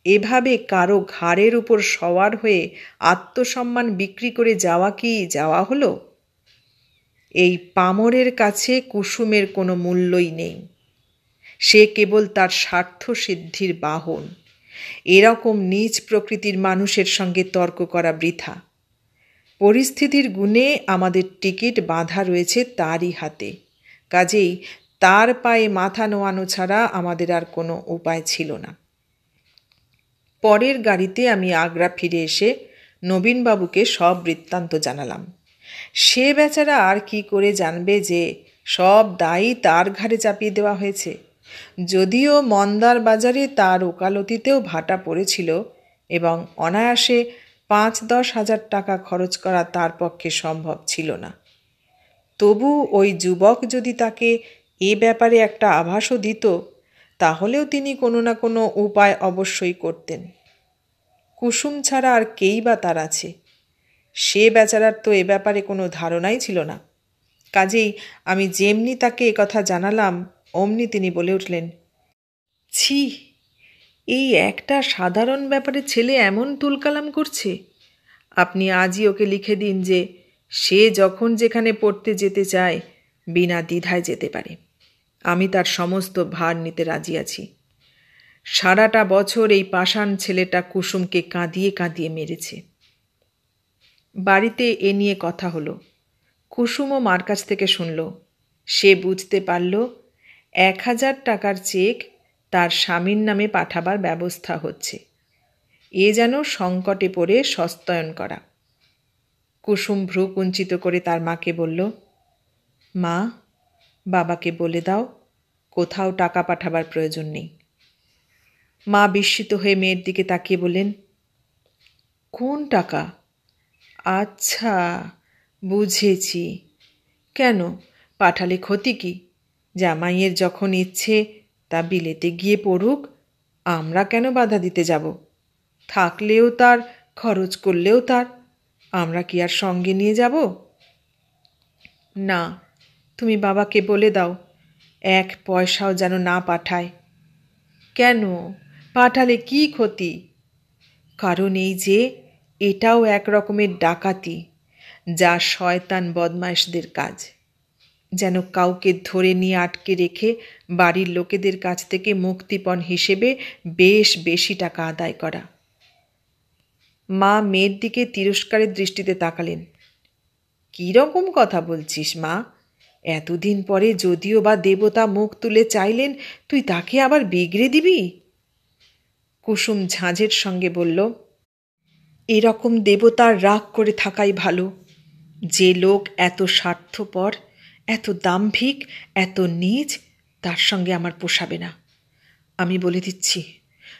এভাবে কারো ঘাড়ের উপর সওয়ার হয়ে আত্মসম্মান বিক্রি করে যাওয়া কি যাওয়া হলো? এই পামরের কাছে কুসুমের কোনো মূল্যই নেই। সে কেবল তার স্বার্থ সিদ্ধির বাহন। এরকম নীচ প্রকৃতির মানুষের সঙ্গে তর্ক করা বৃথা। পরিস্থিতির গুণে আমাদের টিকিট বাঁধা রয়েছে তারই হাতে। কাজেই তার পায়ে মাথা নোয়ানো ছাড়া আমাদের আর কোনো উপায় ছিল না। পরের গাড়িতে আমি আগ্রা ফিরে এসে নবীনবাবুকে সব বৃত্তান্ত জানালাম। সে বেচারা আর কি করে জানবে যে সব দায়ী তার ঘাড়ে চাপিয়ে দেওয়া হয়েছে। যদিও মন্দার বাজারে তার ওকালতিতেও ভাটা পড়েছিল এবং অনায়াসে 5-10 হাজার টাকা খরচ করা তার পক্ষে সম্ভব ছিল না। তবু ওই যুবক যদি তাকে এ ব্যাপারে একটা আভাসও দিত, তাহলেও তিনি কোনো না কোনো উপায় অবশ্যই করতেন। কুসুম ছাড়া আর কেই বা তার আছে? সে বেচারার তো এ ব্যাপারে কোনো ধারণাই ছিল না। কাজেই আমি যেমনি তাকে একথা জানালাম, অমনি তিনি বলে উঠলেন, ছি, এই একটা সাধারণ ব্যাপারে ছেলে এমন তুলকালাম করছে। আপনি আজই ওকে লিখে দিন যে সে যখন যেখানে পড়তে যেতে চায় বিনা দ্বিধায় যেতে পারে। আমি তার সমস্ত ভার নিতে রাজি আছি। সারাটা বছর এই পাষাণ ছেলেটা কুসুমকে কাঁদিয়ে কাঁদিয়ে মেরেছে। বাড়িতে এ নিয়ে কথা হলো। কুসুমও মার কাছ থেকে শুনল। সে বুঝতে পারল 1,000 টাকার চেক তার স্বামীর নামে পাঠাবার ব্যবস্থা হচ্ছে। এ যেন সংকটে পড়ে সস্তায়ন করা। কুসুম ভ্রু কুঞ্চিত করে তার মাকে বলল, মা, বাবাকে বলে দাও কোথাও টাকা পাঠাবার প্রয়োজন নেই। মা বিস্মিত হয়ে মেয়ের দিকে তাকিয়ে বললেন, কোন টাকা? আচ্ছা, বুঝেছি। কেন, পাঠালে ক্ষতি কি? জামাইয়ের যখন ইচ্ছে তা বিলেতে গিয়ে পড়ুক, আমরা কেন বাধা দিতে যাব? থাকলেও তার, খরচ করলেও তার, আমরা কি আর সঙ্গে নিয়ে যাব? না, তুমি বাবাকে বলে দাও 1 পয়সাও যেন না পাঠায়। কেন, পাঠালে কি ক্ষতি? কারণ এই যে এটাও এক রকমের ডাকাতি, যা শয়তান বদমাইশদের কাজ। যেন কাউকে ধরে নিয়ে আটকে রেখে বাড়ির লোকেদের কাছ থেকে মুক্তিপণ হিসেবে বেশ বেশি টাকা আদায় করা। মা মেয়ের দিকে তিরস্কারের দৃষ্টিতে তাকালেন। কী রকম কথা বলছিস মা? এতদিন পরে যদিও বা দেবতা মুখ তুলে চাইলেন, তুই তাকে আবার বিগড়ে দিবি? কুসুম ঝাঁঝের সঙ্গে বলল, এরকম দেবতার রাগ করে থাকাই ভালো। যে লোক এত স্বার্থপর, এত দাম্ভিক, এত নীচ, তার সঙ্গে আমার পোষাবে না। আমি বলে দিচ্ছি,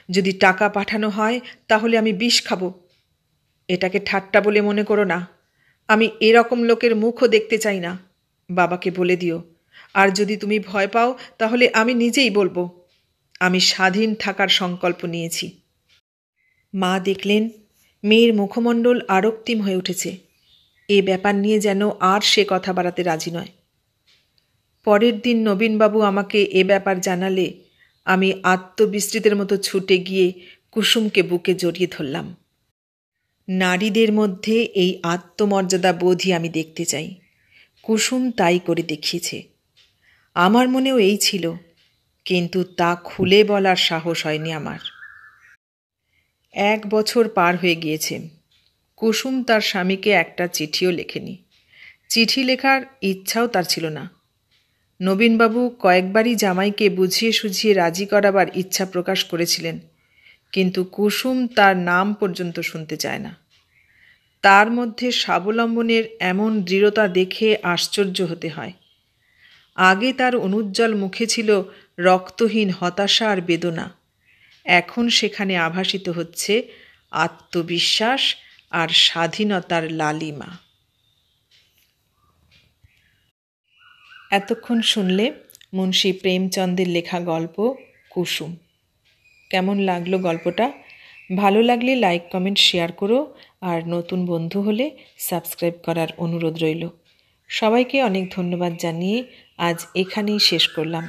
যদি টাকা পাঠানো হয় তাহলে আমি বিষ খাবো। এটাকে ঠাট্টা বলে মনে করো না। আমি এরকম লোকের মুখও দেখতে চাই না। বাবাকে বলে দিও। আর যদি তুমি ভয় পাও তাহলে আমি নিজেই বলবো। আমি স্বাধীন থাকার সংকল্প নিয়েছি। মা দেখলেন মেয়ের মুখমণ্ডল আরক্তিম হয়ে উঠেছে। এ ব্যাপার নিয়ে যেন আর সে কথা বাড়াতে রাজি নয়। পরের দিন নবীনবাবু আমাকে এ ব্যাপার জানালে আমি আত্মবিস্মৃতের মতো ছুটে গিয়ে কুসুমকে বুকে জড়িয়ে ধরলাম। নারীদের মধ্যে এই আত্মমর্যাদা বোধই আমি দেখতে চাই। কুসুম তাই করে দেখিয়েছে। আমার মনেও এই ছিল, কিন্তু তা খুলে বলার সাহস হয়নি আমার। 1 বছর পার হয়ে গিয়েছে। কুসুম তার স্বামীকে একটা চিঠিও লেখেনি। চিঠি লেখার ইচ্ছাও তার ছিল না। নবীনবাবু কয়েকবারই জামাইকে বুঝিয়ে সুঝিয়ে রাজি করাবার ইচ্ছা প্রকাশ করেছিলেন, কিন্তু কুসুম তার নাম পর্যন্ত শুনতে চায় না। তার মধ্যে স্বাবলম্বনের এমন দৃঢ়তা দেখে আশ্চর্য হতে হয়। আগে তার অনুজ্জ্বল মুখে ছিল রক্তহীন হতাশা আর বেদনা, এখন সেখানে আভাসিত হচ্ছে আত্মবিশ্বাস আর স্বাধীনতার লালিমা। এতক্ষণ শুনলে মুন্সী প্রেমচন্দের লেখা গল্প কুসুম। কেমন লাগলো গল্পটা? ভালো লাগলে লাইক, কমেন্ট, শেয়ার করো, আর নতুন বন্ধু হলে সাবস্ক্রাইব করার অনুরোধ রইল। সবাইকে অনেক ধন্যবাদ জানিয়ে আজ এখানেই শেষ করলাম।